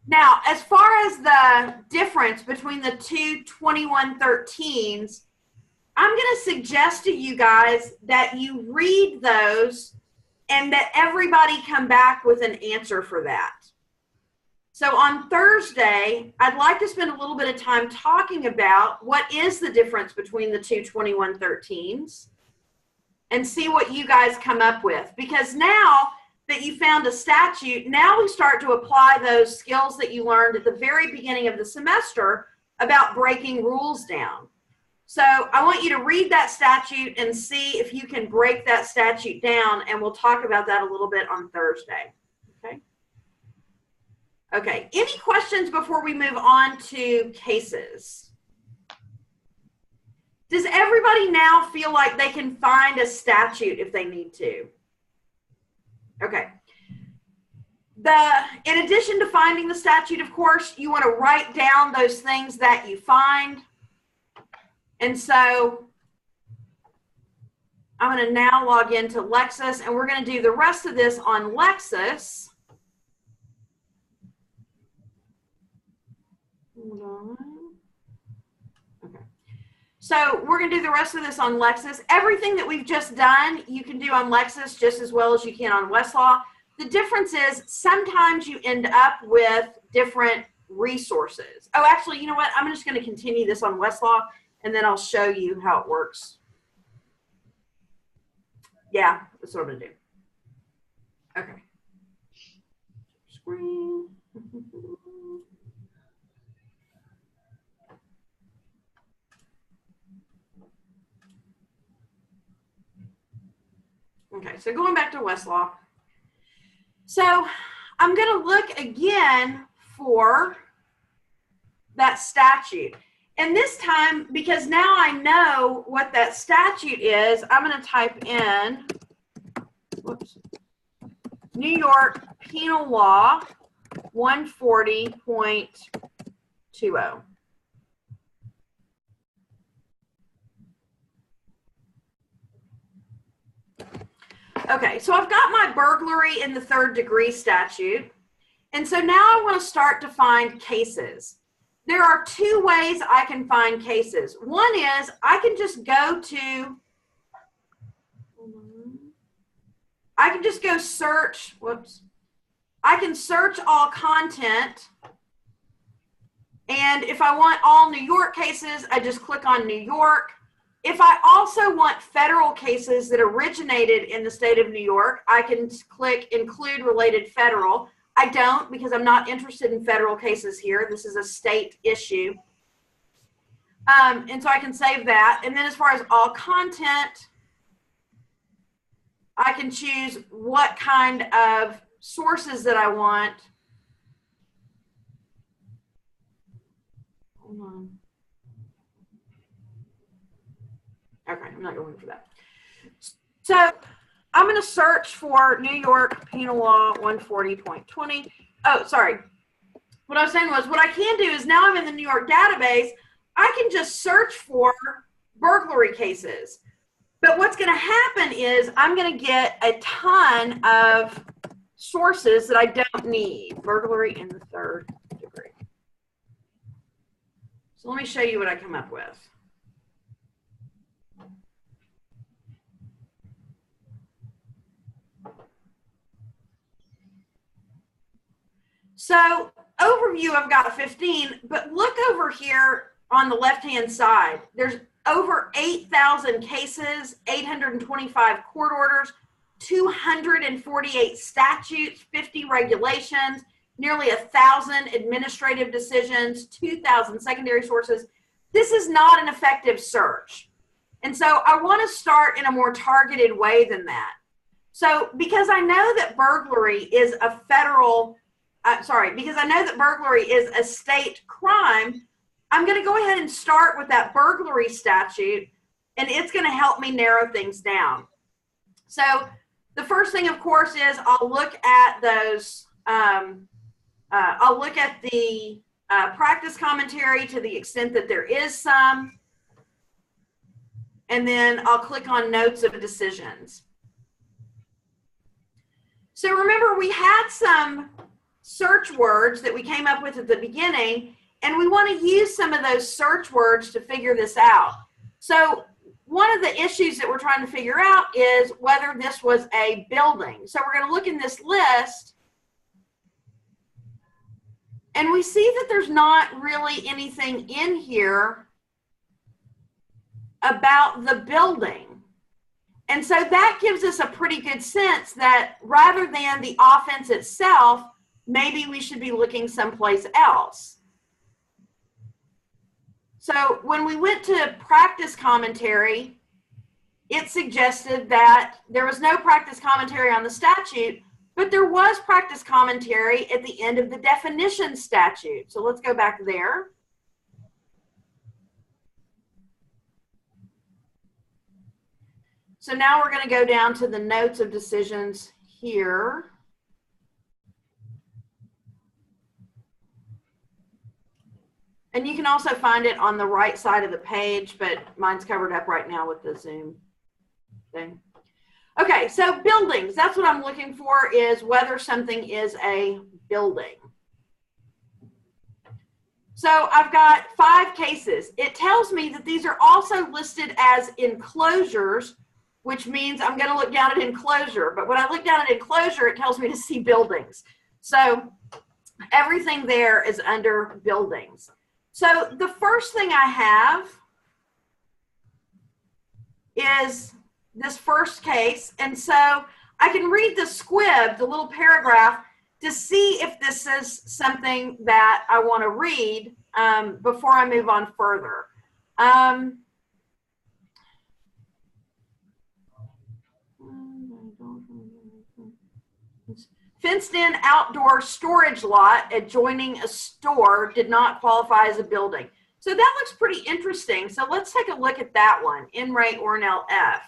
[SPEAKER 3] Now, as far as the difference between the two 2113s, I'm going to suggest to you guys that you read those and that everybody come back with an answer for that. So on Thursday, I'd like to spend a little bit of time talking about what is the difference between the two 2113s and see what you guys come up with. Because now that you found a statute, now we start to apply those skills that you learned at the very beginning of the semester about breaking rules down. So I want you to read that statute and see if you can break that statute down, and we'll talk about that a little bit on Thursday. Okay? Okay, any questions before we move on to cases? Does everybody now feel like they can find a statute if they need to? Okay. In addition to finding the statute, of course, you want to write down those things that you find. And so I'm going to now log into Lexis, and we're going to do the rest of this on Lexis. Hold on. Okay. So we're going to do the rest of this on Lexis. Everything that we've just done, you can do on Lexis just as well as you can on Westlaw. The difference is sometimes you end up with different resources. Oh, actually, you know what? I'm just going to continue this on Westlaw, and then I'll show you how it works. Yeah, that's what I'm going to do. Okay. Screen. Okay, so going back to Westlaw. So I'm going to look again for that statute. And this time, because now I know what that statute is, I'm going to type in, whoops, New York Penal Law 140.20. Okay, so I've got my burglary in the 3rd degree statute. And so now I want to start to find cases. There are 2 ways I can find cases. One is I can just go to, I can just go search, whoops. I can search all content. And if I want all New York cases, I just click on New York. If I also want federal cases that originated in the state of New York, I can click Include Related Federal. I don't, because I'm not interested in federal cases here. This is a state issue. And so I can save that. And then as far as all content, I can choose what kind of sources that I want. Hold on. Okay, I'm not going for that. So I'm going to search for New York Penal Law 140.20. Oh, sorry. What I was saying was, what I can do is now I'm in the New York database, I can just search for burglary cases. But what's going to happen is I'm going to get a ton of sources that I don't need. Burglary in the 3rd degree. So let me show you what I come up with. So overview, I've got 15, but look over here on the left-hand side. There's over 8,000 cases, 825 court orders, 248 statutes, 50 regulations, nearly 1,000 administrative decisions, 2,000 secondary sources. This is not an effective search. And so I want to start in a more targeted way than that. So because I know that burglary is a federal because I know that burglary is a state crime, I'm going to go ahead and start with that burglary statute, and it's going to help me narrow things down. So the first thing, of course, is I'll look at those, I'll look at the practice commentary to the extent that there is some, and then I'll click on notes of decisions. So remember, we had some search words that we came up with at the beginning, and we want to use some of those search words to figure this out. So one of the issues that we're trying to figure out is whether this was a building. So we're going to look in this list, and we see that there's not really anything in here about the building. And so that gives us a pretty good sense that rather than the offense itself, maybe we should be looking someplace else. So when we went to practice commentary, it suggested that there was no practice commentary on the statute, but there was practice commentary at the end of the definition statute. So let's go back there. So now we're going to go down to the notes of decisions here. And you can also find it on the right side of the page, but mine's covered up right now with the Zoom thing. Okay, so buildings, that's what I'm looking for, is whether something is a building. So I've got 5 cases. It tells me that these are also listed as enclosures, which means I'm going to look down at enclosure. But when I look down at enclosure, it tells me to see buildings. So everything there is under buildings. So the first thing I have is this first case. And so I can read the squib, the little paragraph, to see if this is something that I want to read before I move on further. Fenced-in outdoor storage lot adjoining a store did not qualify as a building. So that looks pretty interesting. So let's take a look at that one, N. Ray Ornell F.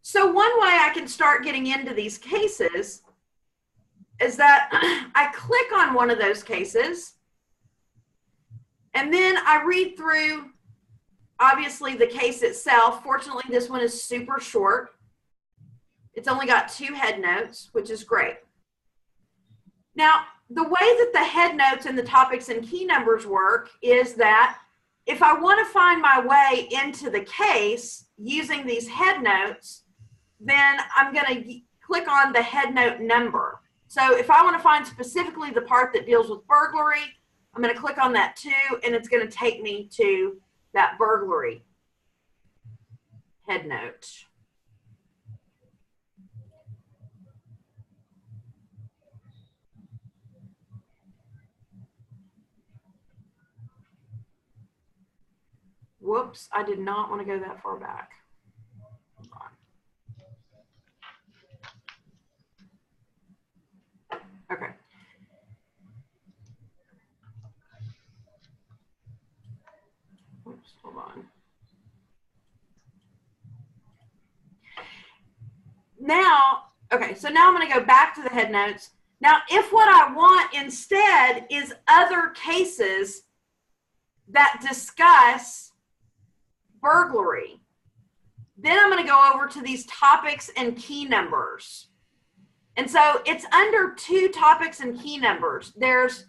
[SPEAKER 3] So one way I can start getting into these cases is that I click on one of those cases and then I read through, obviously, the case itself. Fortunately, this one is super short. It's only got 2 head notes, which is great. Now, the way that the head notes and the topics and key numbers work is that if I want to find my way into the case using these head notes, then I'm going to click on the head note number. So if I want to find specifically the part that deals with burglary, I'm going to click on that 2, and it's going to take me to that burglary head note. Whoops, I did not want to go that far back. Hold on. Okay. Oops, hold on. Now, okay, so now I'm going to go back to the head notes. Now, if what I want instead is other cases that discuss burglary, then I'm going to go over to these topics and key numbers. And so it's under 2 topics and key numbers. There's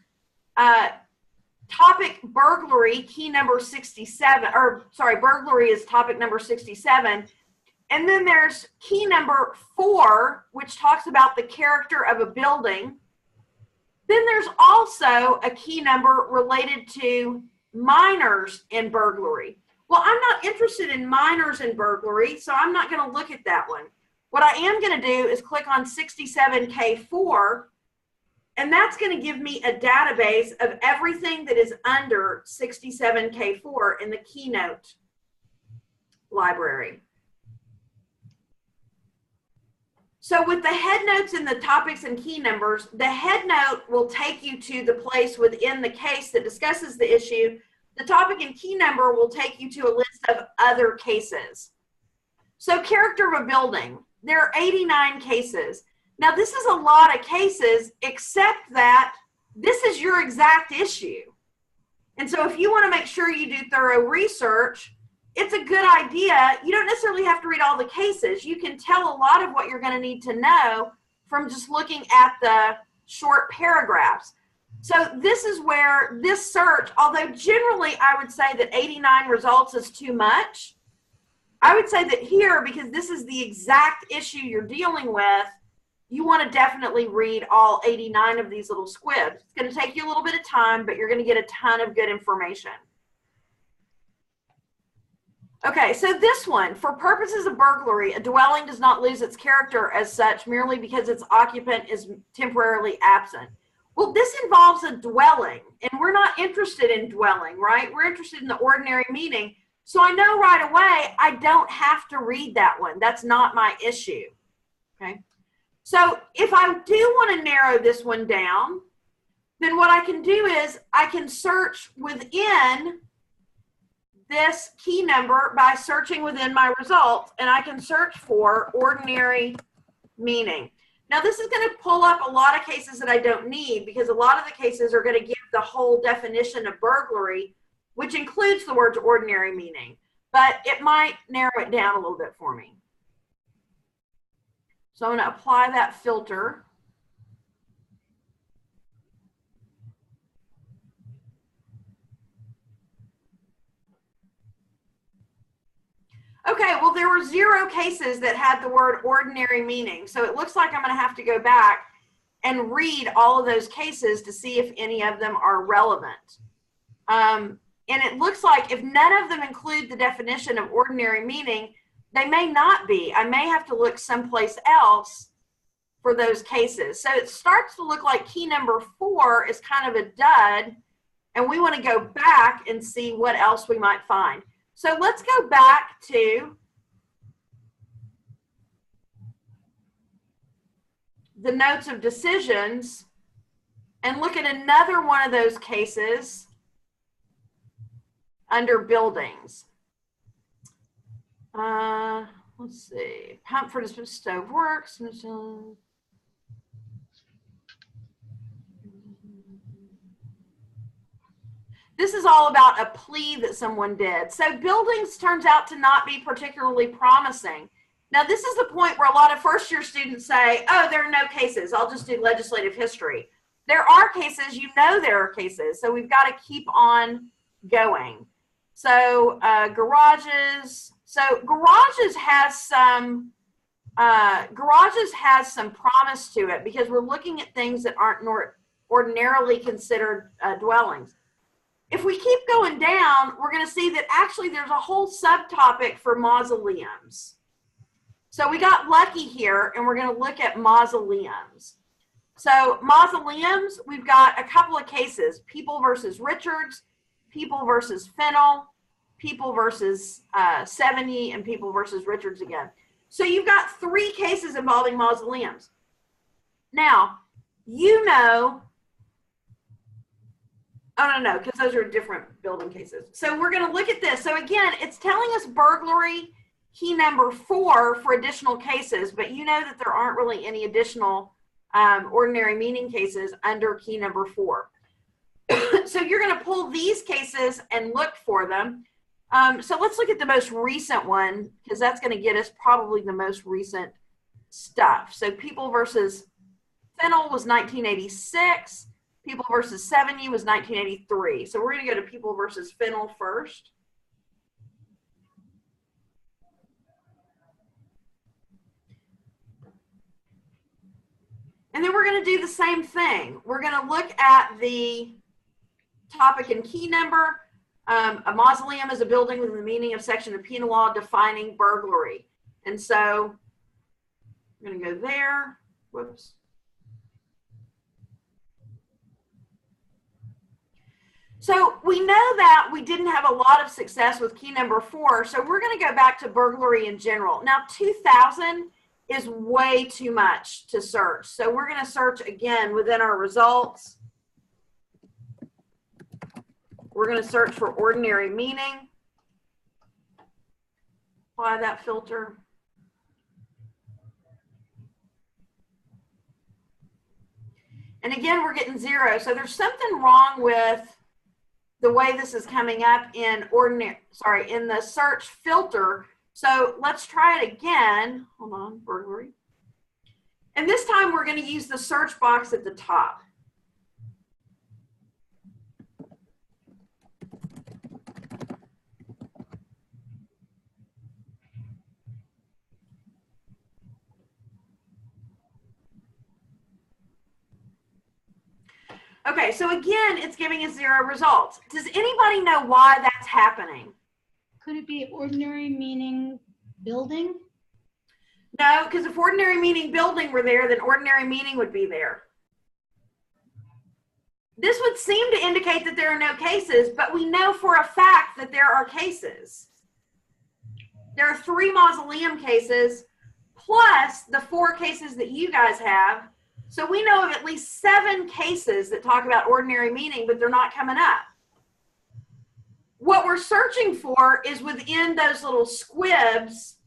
[SPEAKER 3] topic burglary, key number 67, or sorry, burglary is topic number 67. And then there's key number 4, which talks about the character of a building. Then there's also a key number related to minors in burglary. Well, I'm not interested in minors in burglary, so I'm not going to look at that one. What I am going to do is click on 67K4, and that's going to give me a database of everything that is under 67K4 in the Keynote library. So with the head notes and the topics and key numbers, the head note will take you to the place within the case that discusses the issue. The topic and key number will take you to a list of other cases. So character of a building, there are 89 cases. Now this is a lot of cases, except that this is your exact issue. And so if you want to make sure you do thorough research, it's a good idea. You don't necessarily have to read all the cases. You can tell a lot of what you're going to need to know from just looking at the short paragraphs. So this is where this search, although generally I would say that 89 results is too much, I would say that here, because this is the exact issue you're dealing with, you want to definitely read all 89 of these little squibs. It's going to take you a little bit of time, but you're going to get a ton of good information. Okay, so this one, for purposes of burglary, a dwelling does not lose its character as such merely because its occupant is temporarily absent. Well, this involves a dwelling, and we're not interested in dwelling, right? We're interested in the ordinary meaning. So I know right away I don't have to read that one. That's not my issue, okay? So if I do want to narrow this one down, then what I can do is I can search within this key number by searching within my results, and I can search for ordinary meaning. Now this is going to pull up a lot of cases that I don't need, because a lot of the cases are going to give the whole definition of burglary, which includes the words ordinary meaning, but it might narrow it down a little bit for me. So I'm going to apply that filter. Okay, well, there were 0 cases that had the word ordinary meaning. So it looks like I'm going to have to go back and read all of those cases to see if any of them are relevant. And it looks like if none of them include the definition of ordinary meaning, they may not be. I may have to look someplace else for those cases. So it starts to look like key number 4 is kind of a dud, and we want to go back and see what else we might find. So let's go back to the notes of decisions and look at another one of those cases under buildings. Let's see, pump for disposal stove works. This is all about a plea that someone did. So buildings turns out to not be particularly promising. Now, this is the point where a lot of first-year students say, oh, there are no cases. I'll just do legislative history. There are cases. You know there are cases. So we've got to keep on going. So garages. So garages has some promise to it, because we're looking at things that aren't ordinarily considered dwellings. If we keep going down, we're going to see that actually there's a whole subtopic for mausoleums. So we got lucky here, and we're going to look at mausoleums. So mausoleums, we've got a couple of cases: People versus Richards, People versus Fennell, People versus Sevigny, and People versus Richards again. So you've got 3 cases involving mausoleums. Now, you know, oh, no, because those are different building cases. So we're going to look at this. So again, it's telling us burglary, key number 4 for additional cases, but you know that there aren't really any additional ordinary meaning cases under key number 4. So you're going to pull these cases and look for them. So let's look at the most recent one, because that's going to get us probably the most recent stuff. So People versus Fennell was 1986. People versus Sevigny was 1983. So we're going to go to People versus Fennell first. And then we're going to do the same thing. We're going to look at the topic and key number. A mausoleum is a building within the meaning of section of penal law defining burglary. And so I'm going to go there. Whoops. So we know that we didn't have a lot of success with key number 4. So we're going to go back to burglary in general. Now, 2000 is way too much to search. So we're going to search again within our results. We're going to search for ordinary meaning. Apply that filter. And again, we're getting 0. So there's something wrong with the way this is coming up in in the search filter. So let's try it again. Hold on, burglary. And this time we're going to use the search box at the top. Okay, so again, it's giving us 0 results. Does anybody know why that's happening?
[SPEAKER 13] Could it be ordinary meaning building?
[SPEAKER 3] No, because if ordinary meaning building were there, then ordinary meaning would be there. This would seem to indicate that there are no cases, but we know for a fact that there are cases. There are 3 mausoleum cases plus the 4 cases that you guys have. So we know of at least 7 cases that talk about ordinary meaning, but they're not coming up. what we're searching for is within those little squibs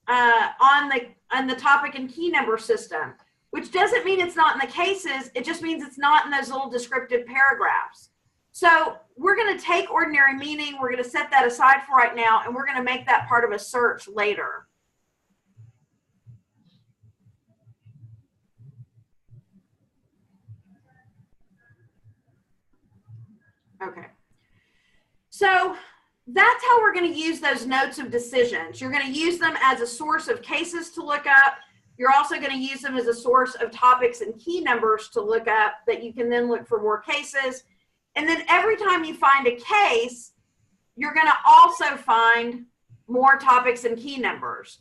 [SPEAKER 3] on the topic and key number system, which doesn't mean it's not in the cases. It just means it's not in those little descriptive paragraphs. So we're going to take ordinary meaning. We're going to set that aside for right now, and we're going to make that part of a search later. Okay. So that's how we're going to use those notes of decisions. You're going to use them as a source of cases to look up. You're also going to use them as a source of topics and key numbers to look up that you can then look for more cases. And then every time you find a case, you're going to also find more topics and key numbers.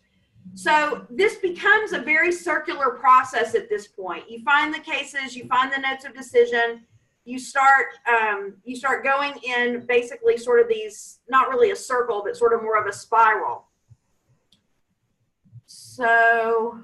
[SPEAKER 3] So this becomes a very circular process at this point. You find the cases, you find the notes of decision, you start going in basically sort of these, not really a circle, but sort of more of a spiral. So,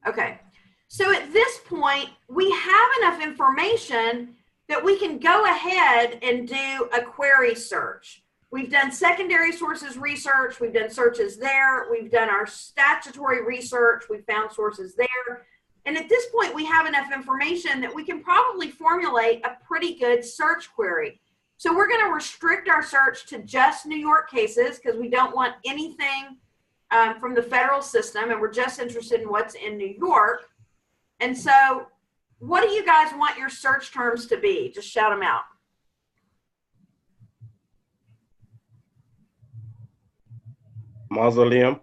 [SPEAKER 3] okay. So at this point, we have enough information that we can go ahead and do a query search. We've done secondary sources research, we've done searches there, we've done our statutory research, we've found sources there. And at this point, we have enough information that we can probably formulate a pretty good search query. So we're going to restrict our search to just New York cases because we don't want anything from the federal system, and we're just interested in what's in New York. And so what do you guys want your search terms to be? Just shout them out.
[SPEAKER 15] Mausoleum.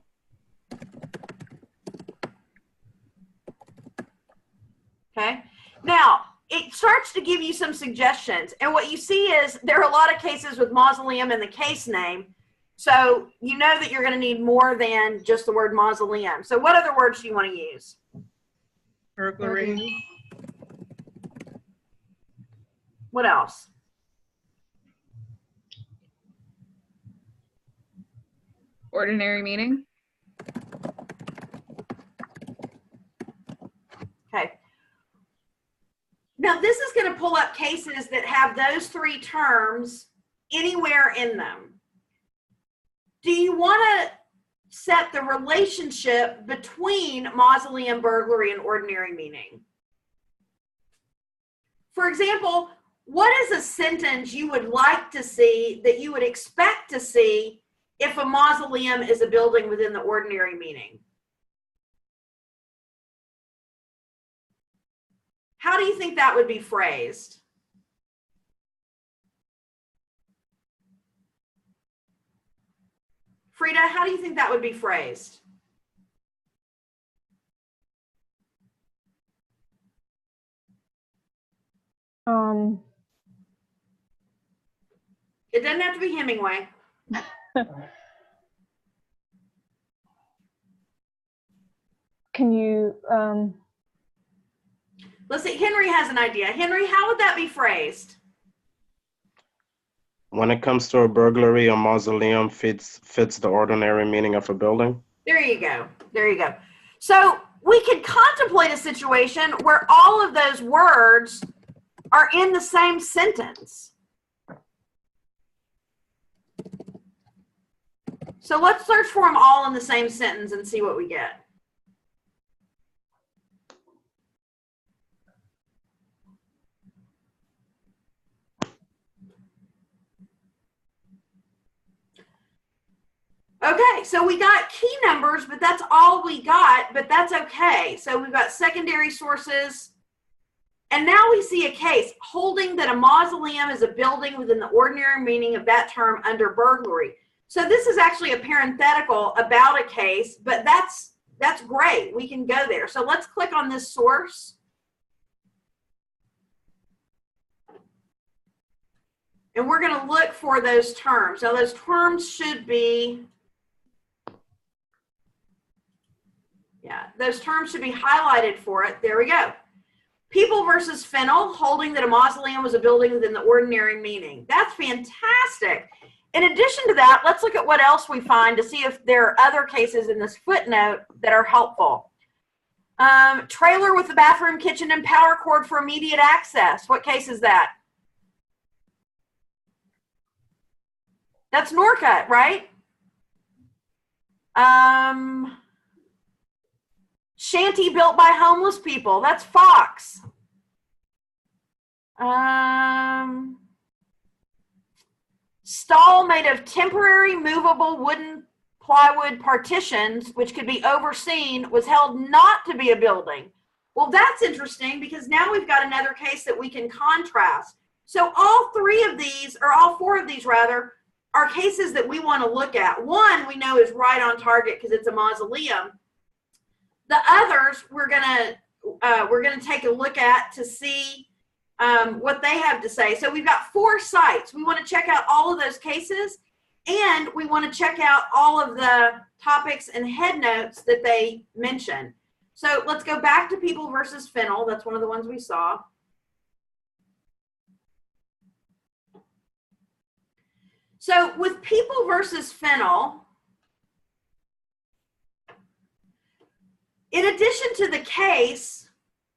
[SPEAKER 3] Okay. Now, it starts to give you some suggestions. And what you see is there are a lot of cases with mausoleum in the case name. So you know that you're going to need more than just the word mausoleum. So what other words do you want to use?
[SPEAKER 4] Burglary.
[SPEAKER 3] What else?
[SPEAKER 1] Ordinary meaning.
[SPEAKER 3] Okay. Now this is going to pull up cases that have those three terms anywhere in them. Do you want to set the relationship between mausoleum, burglary, and ordinary meaning? For example, what is a sentence you would like to see that you would expect to see if a mausoleum is a building within the ordinary meaning? How do you think that would be phrased? Frida, how do you think that would be phrased? It doesn't have to be Hemingway.
[SPEAKER 2] Can you,
[SPEAKER 3] Let's see, Henry has an idea. Henry, how would that be phrased?
[SPEAKER 15] When it comes to a burglary, a mausoleum fits the ordinary meaning of a building.
[SPEAKER 3] There you go. There you go. So we could contemplate a situation where all of those words are in the same sentence. So let's search for them all in the same sentence and see what we get. Okay, so we got key numbers, but that's all we got, but that's okay. So we've got secondary sources, and now we see a case holding that a mausoleum is a building within the ordinary meaning of that term under burglary. So this is actually a parenthetical about a case, but that's great. We can go there. So let's click on this source. And we're going to look for those terms. Now those terms should be, those terms should be highlighted for it. There we go. People versus Fennell, holding that a mausoleum was a building within the ordinary meaning. That's fantastic. In addition to that, let's look at what else we find to see if there are other cases in this footnote that are helpful. Trailer with a bathroom, kitchen, and power cord for immediate access. What case is that? That's Norcut, right? Shanty built by homeless people. That's Fox. Stall made of temporary movable wooden plywood partitions, which could be overseen, was held not to be a building. Well, that's interesting because now we've got another case that we can contrast. So all three of these, or all four of these rather, are cases that we want to look at. One we know is right on target because it's a mausoleum. The others we're gonna take a look at to see what they have to say. So we've got 4 sites. We want to check out all of those cases, and we want to check out all of the topics and head notes that they mention. So let's go back to People versus Fennel. That's one of the ones we saw. So with People versus Fennel, in addition to the case,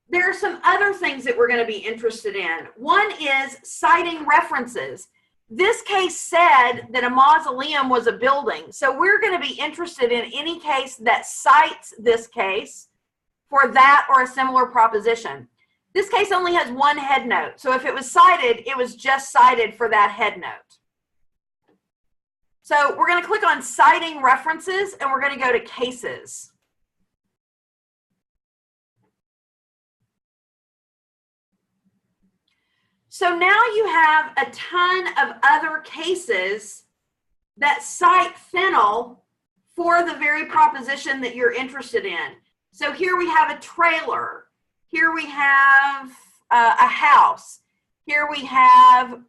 [SPEAKER 3] there are some other things that we're going to be interested in. One is citing references. This case said that a mausoleum was a building. So we're going to be interested in any case that cites this case for that or a similar proposition. This case only has one head note. So if it was cited, it was just cited for that head note. So we're going to click on citing references and we're going to go to cases. So now you have a ton of other cases that cite Fennel for the very proposition that you're interested in. So here we have a trailer. Here we have a house. Here we have,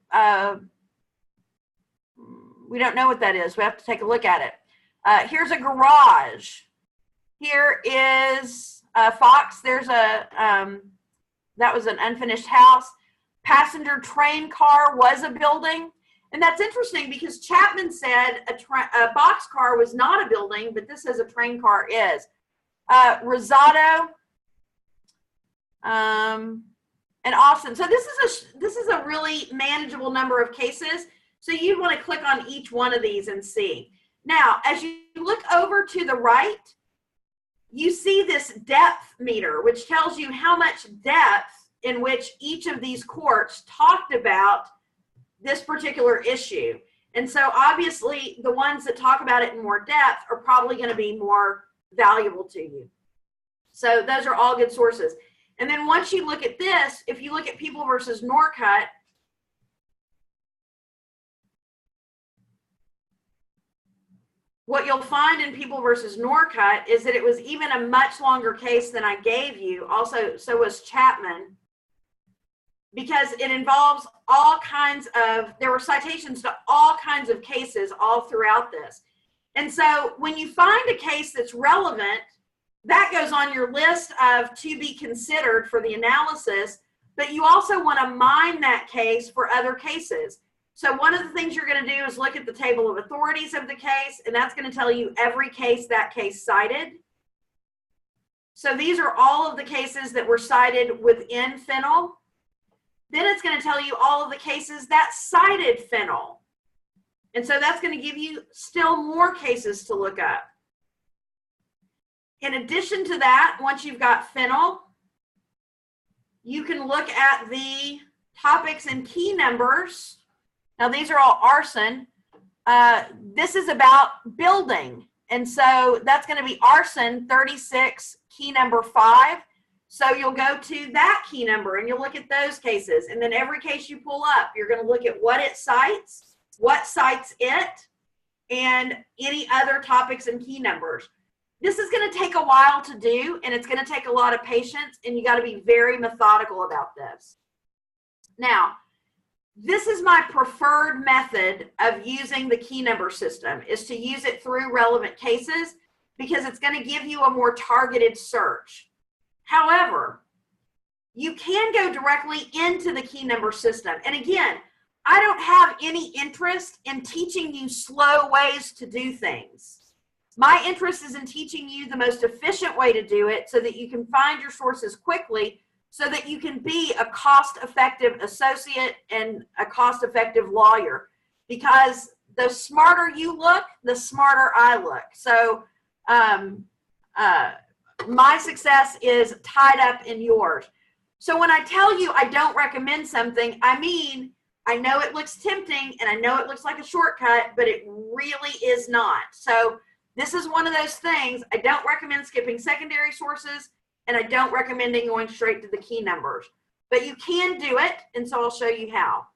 [SPEAKER 3] we don't know what that is. We have to take a look at it. Here's a garage. Here is Fox. There's a, that was an unfinished house. Passenger train car was a building. And that's interesting because Chapman said a box car was not a building, but this says a train car is. Rosado and Austin. So this is a really manageable number of cases. So you want to click on each one of these and see. Now, as you look over to the right, you see this depth meter, which tells you how much depth in which each of these courts talked about this particular issue. And so obviously the ones that talk about it in more depth are probably going to be more valuable to you. So those are all good sources. And then once you look at this, if you look at People versus Norcut, what you'll find in People versus Norcut is that it was even a much longer case than I gave you. Also, so was Chapman, because it involves all kinds of, there were citations to all kinds of cases all throughout this. And so when you find a case that's relevant, that goes on your list of to be considered for the analysis, but you also want to mine that case for other cases. So one of the things you're going to do is look at the table of authorities of the case, and that's going to tell you every case that case cited. So these are all of the cases that were cited within Fennel. Then it's going to tell you all of the cases that cited Fennel. And so that's going to give you still more cases to look up. In addition to that, once you've got Fennel, you can look at the topics and key numbers. Now these are all arson. This is about building. And so that's going to be arson 36, key number 5. So you'll go to that key number and you'll look at those cases. And then every case you pull up, you're going to look at what it cites, what cites it, and any other topics and key numbers. This is going to take a while to do, and it's going to take a lot of patience, and you got to be very methodical about this. Now, this is my preferred method of using the key number system, is to use it through relevant cases because it's going to give you a more targeted search. However, you can go directly into the key number system. And again, I don't have any interest in teaching you slow ways to do things. My interest is in teaching you the most efficient way to do it so that you can find your sources quickly so that you can be a cost-effective associate and a cost-effective lawyer. Because the smarter you look, the smarter I look. So my success is tied up in yours. So when I tell you I don't recommend something, I mean, I know it looks tempting and I know it looks like a shortcut, but it really is not. So this is one of those things. I don't recommend skipping secondary sources, and I don't recommend going straight to the key numbers. But you can do it, and so I'll show you how.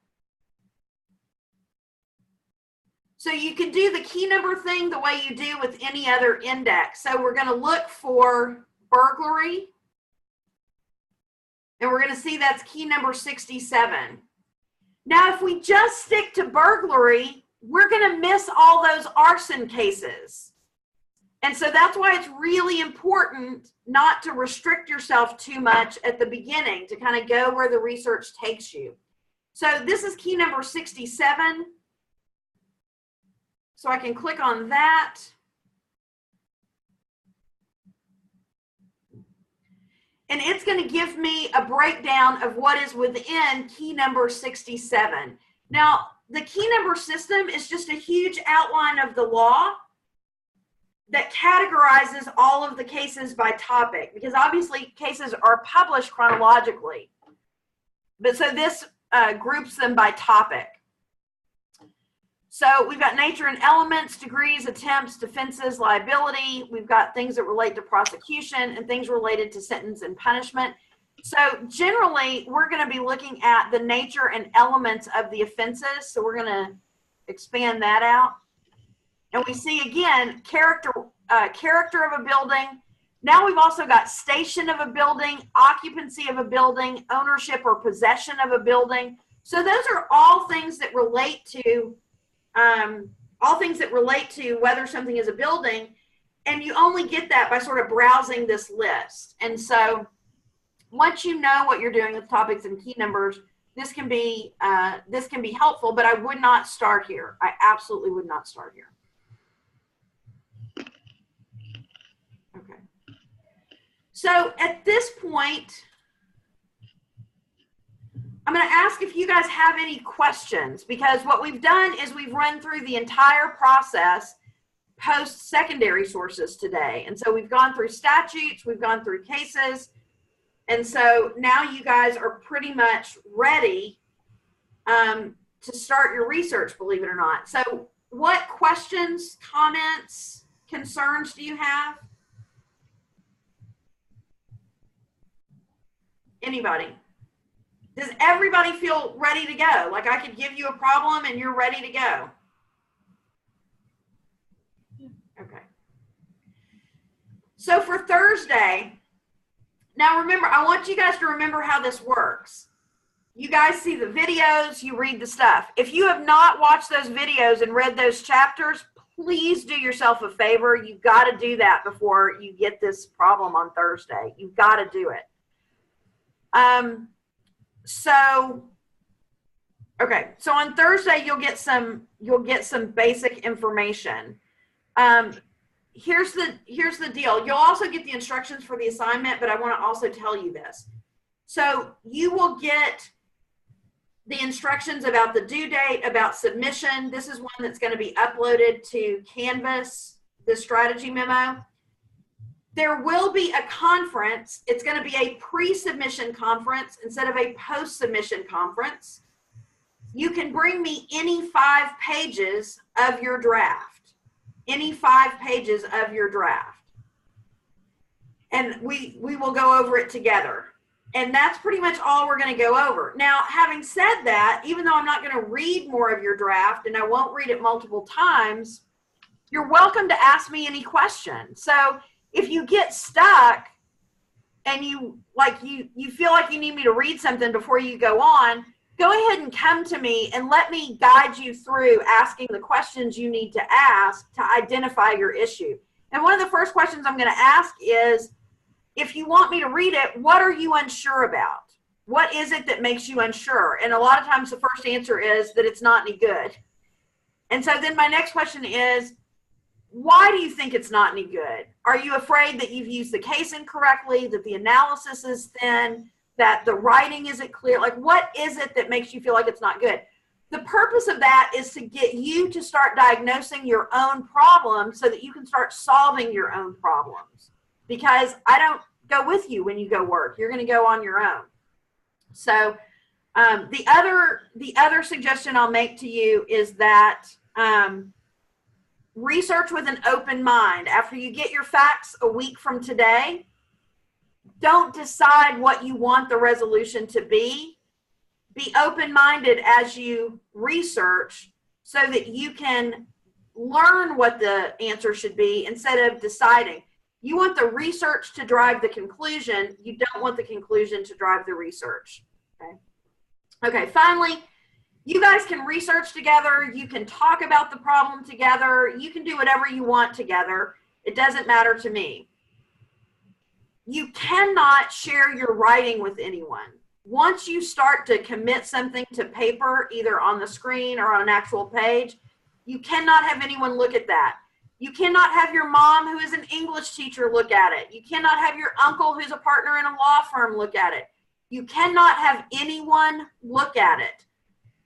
[SPEAKER 3] So you can do the key number thing the way you do with any other index. So we're going to look for burglary, and we're going to see that's key number 67. Now, if we just stick to burglary, we're going to miss all those arson cases. And so that's why it's really important not to restrict yourself too much at the beginning, to kind of go where the research takes you. So this is key number 67. So I can click on that. And it's going to give me a breakdown of what is within key number 67. Now, the key number system is just a huge outline of the law that categorizes all of the cases by topic, because obviously cases are published chronologically. But so this groups them by topic. So we've got nature and elements, degrees, attempts, defenses, liability. We've got things that relate to prosecution and things related to sentence and punishment. So generally, we're going to be looking at the nature and elements of the offenses. So we're going to expand that out. And we see, again, character of a building. Now we've also got station of a building, occupancy of a building, ownership or possession of a building. So those are all things that relate to whether something is a building. And you only get that by sort of browsing this list. And so once you know what you're doing with topics and key numbers, this can be helpful, but I would not start here. I absolutely would not start here. Okay. So at this point, I'm going to ask if you guys have any questions, because what we've done is we've run through the entire process post secondary sources today. And so we've gone through statutes, we've gone through cases. And so now you guys are pretty much ready to start your research, believe it or not. So what questions, comments, concerns do you have? Anybody? Does everybody feel ready to go? Like I could give you a problem and you're ready to go? Okay. So for Thursday, now remember, I want you guys to remember how this works. You guys see the videos, you read the stuff. If you have not watched those videos and read those chapters, please do yourself a favor. You've got to do that before you get this problem on Thursday. You've got to do it. Okay, so on Thursday you'll get some basic information. Here's the deal. You'll also get the instructions for the assignment, but I want to also tell you this. So you will get the instructions about the due date, about submission. This is one that's going to be uploaded to Canvas, the strategy memo. There will be a conference. It's going to be a pre-submission conference instead of a post-submission conference. You can bring me any 5 pages of your draft. Any 5 pages of your draft. And we will go over it together. And that's pretty much all we're going to go over. Now, having said that, even though I'm not going to read more of your draft and I won't read it multiple times, you're welcome to ask me any questions. So if you get stuck and you feel like you need me to read something before you go on, go ahead and come to me and let me guide you through asking the questions you need to ask to identify your issue. And one of the first questions I'm going to ask is, if you want me to read it, what are you unsure about? What is it that makes you unsure? And a lot of times the first answer is that it's not any good. And so then my next question is, why do you think it's not any good? Are you afraid that you've used the case incorrectly, that the analysis is thin, that the writing isn't clear? Like, what is it that makes you feel like it's not good? The purpose of that is to get you to start diagnosing your own problems so that you can start solving your own problems. Because I don't go with you when you go work. You're going to go on your own. So the other suggestion I'll make to you is that research with an open mind. After you get your facts a week from today, don't decide what you want the resolution to be. Be open-minded as you research so that you can learn what the answer should be instead of deciding. You want the research to drive the conclusion. You don't want the conclusion to drive the research. Okay. Okay, finally, you guys can research together. You can talk about the problem together. You can do whatever you want together. It doesn't matter to me. You cannot share your writing with anyone. Once you start to commit something to paper, either on the screen or on an actual page, you cannot have anyone look at that. You cannot have your mom, who is an English teacher, look at it. You cannot have your uncle, who's a partner in a law firm, look at it. You cannot have anyone look at it.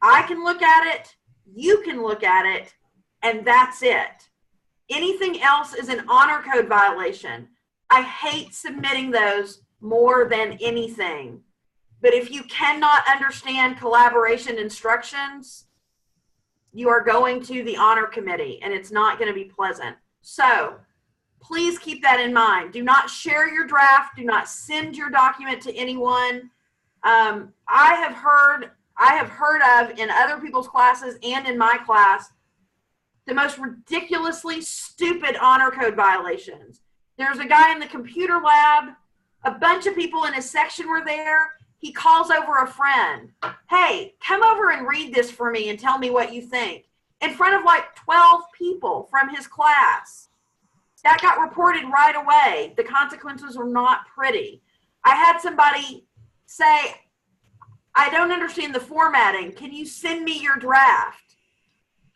[SPEAKER 3] I can look at it, you can look at it, and that's it. Anything else is an honor code violation. I hate submitting those more than anything. But if you cannot understand collaboration instructions, you are going to the honor committee, and it's not going to be pleasant. So please keep that in mind. Do not share your draft. Do not send your document to anyone. I have heard of in other people's classes and in my class the most ridiculously stupid honor code violations. There's a guy in the computer lab. A bunch of people in his section were there. He calls over a friend. Hey, come over and read this for me and tell me what you think. In front of like 12 people from his class. That got reported right away. The consequences were not pretty. I had somebody say, I don't understand the formatting. Can you send me your draft?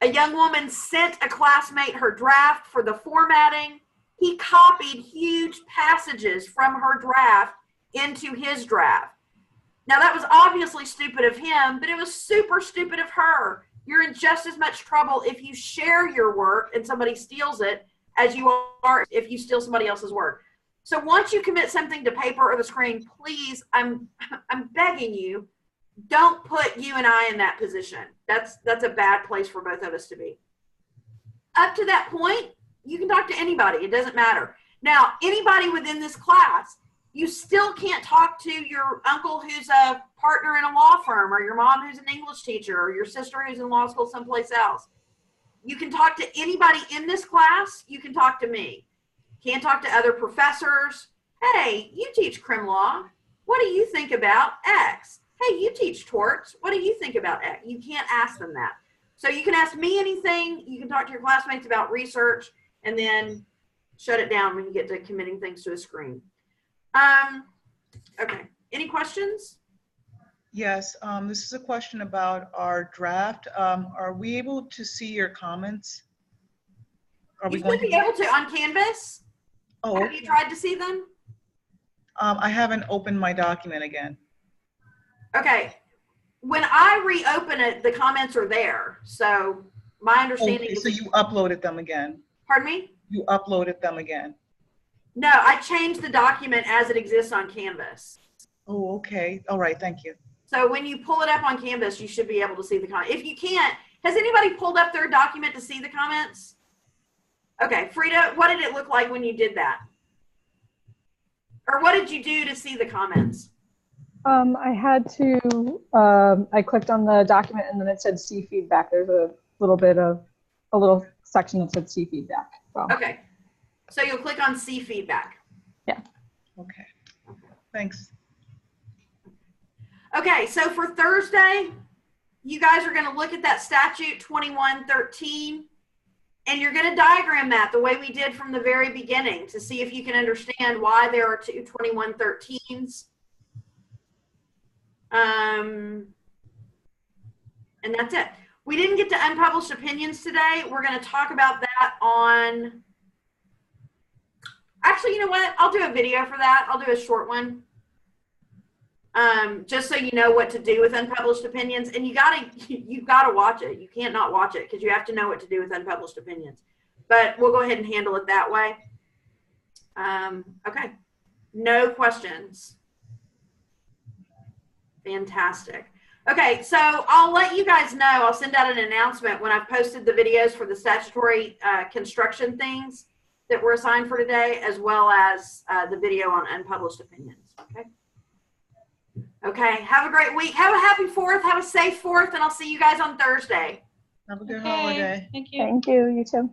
[SPEAKER 3] A young woman sent a classmate her draft for the formatting. He copied huge passages from her draft into his draft. Now, that was obviously stupid of him, but it was super stupid of her. You're in just as much trouble if you share your work and somebody steals it as you are if you steal somebody else's work. So once you commit something to paper or the screen, please, I'm begging you, don't put you and I in that position. That's a bad place for both of us to be. Up to that point, you can talk to anybody. It doesn't matter. Now, anybody within this class, you still can't talk to your uncle who's a partner in a law firm, or your mom who's an English teacher, or your sister who's in law school someplace else. You can talk to anybody in this class. You can talk to me. Can't talk to other professors. Hey, you teach crim law. What do you think about X? Hey, you teach torts. What do you think about X? You can't ask them that. So you can ask me anything. You can talk to your classmates about research, and then shut it down when you get to committing things to a screen. Okay, any questions?
[SPEAKER 4] Yes, this is a question about our draft. Are we able to see your comments? Are we
[SPEAKER 3] You
[SPEAKER 4] going
[SPEAKER 3] should
[SPEAKER 4] to
[SPEAKER 3] be able to on Canvas.
[SPEAKER 4] Oh,
[SPEAKER 3] have you tried to see them?
[SPEAKER 4] I haven't opened my document again.
[SPEAKER 3] Okay, when I reopen it, the comments are there. So my understanding
[SPEAKER 4] Okay,
[SPEAKER 3] is.
[SPEAKER 4] so you uploaded them again.
[SPEAKER 3] Pardon me?
[SPEAKER 4] You uploaded them again.
[SPEAKER 3] No, I changed the document as it exists on Canvas.
[SPEAKER 4] Oh, okay. All right, thank you.
[SPEAKER 3] So when you pull it up on Canvas, you should be able to see the comment. If you can't, has anybody pulled up their document to see the comments? Okay, Frida, what did it look like when you did that? Or what did you do to see the comments?
[SPEAKER 2] I had to, I clicked on the document and then it said see feedback. There's a little section that said see feedback. So.
[SPEAKER 3] Okay, so you'll click on see feedback.
[SPEAKER 2] Yeah.
[SPEAKER 4] Okay, thanks.
[SPEAKER 3] Okay, so for Thursday, you guys are going to look at that statute 2113, and you're going to diagram that the way we did from the very beginning to see if you can understand why there are two 2113s. And that's it. We didn't get to unpublished opinions today. We're going to talk about that on, actually, you know what? I'll do a video for that. I'll do a short one. just so you know what to do with unpublished opinions. And you've gotta watch it. You can't not watch it because you have to know what to do with unpublished opinions. But we'll go ahead and handle it that way. Okay. No questions. Fantastic. Okay, so I'll let you guys know. I'll send out an announcement when I've posted the videos for the statutory construction things that were assigned for today, as well as the video on unpublished opinions. Okay. Okay, have a great week. Have a happy 4th. Have a safe 4th, and I'll see you guys on Thursday.
[SPEAKER 4] Have a good holiday.
[SPEAKER 2] Thank you. You too.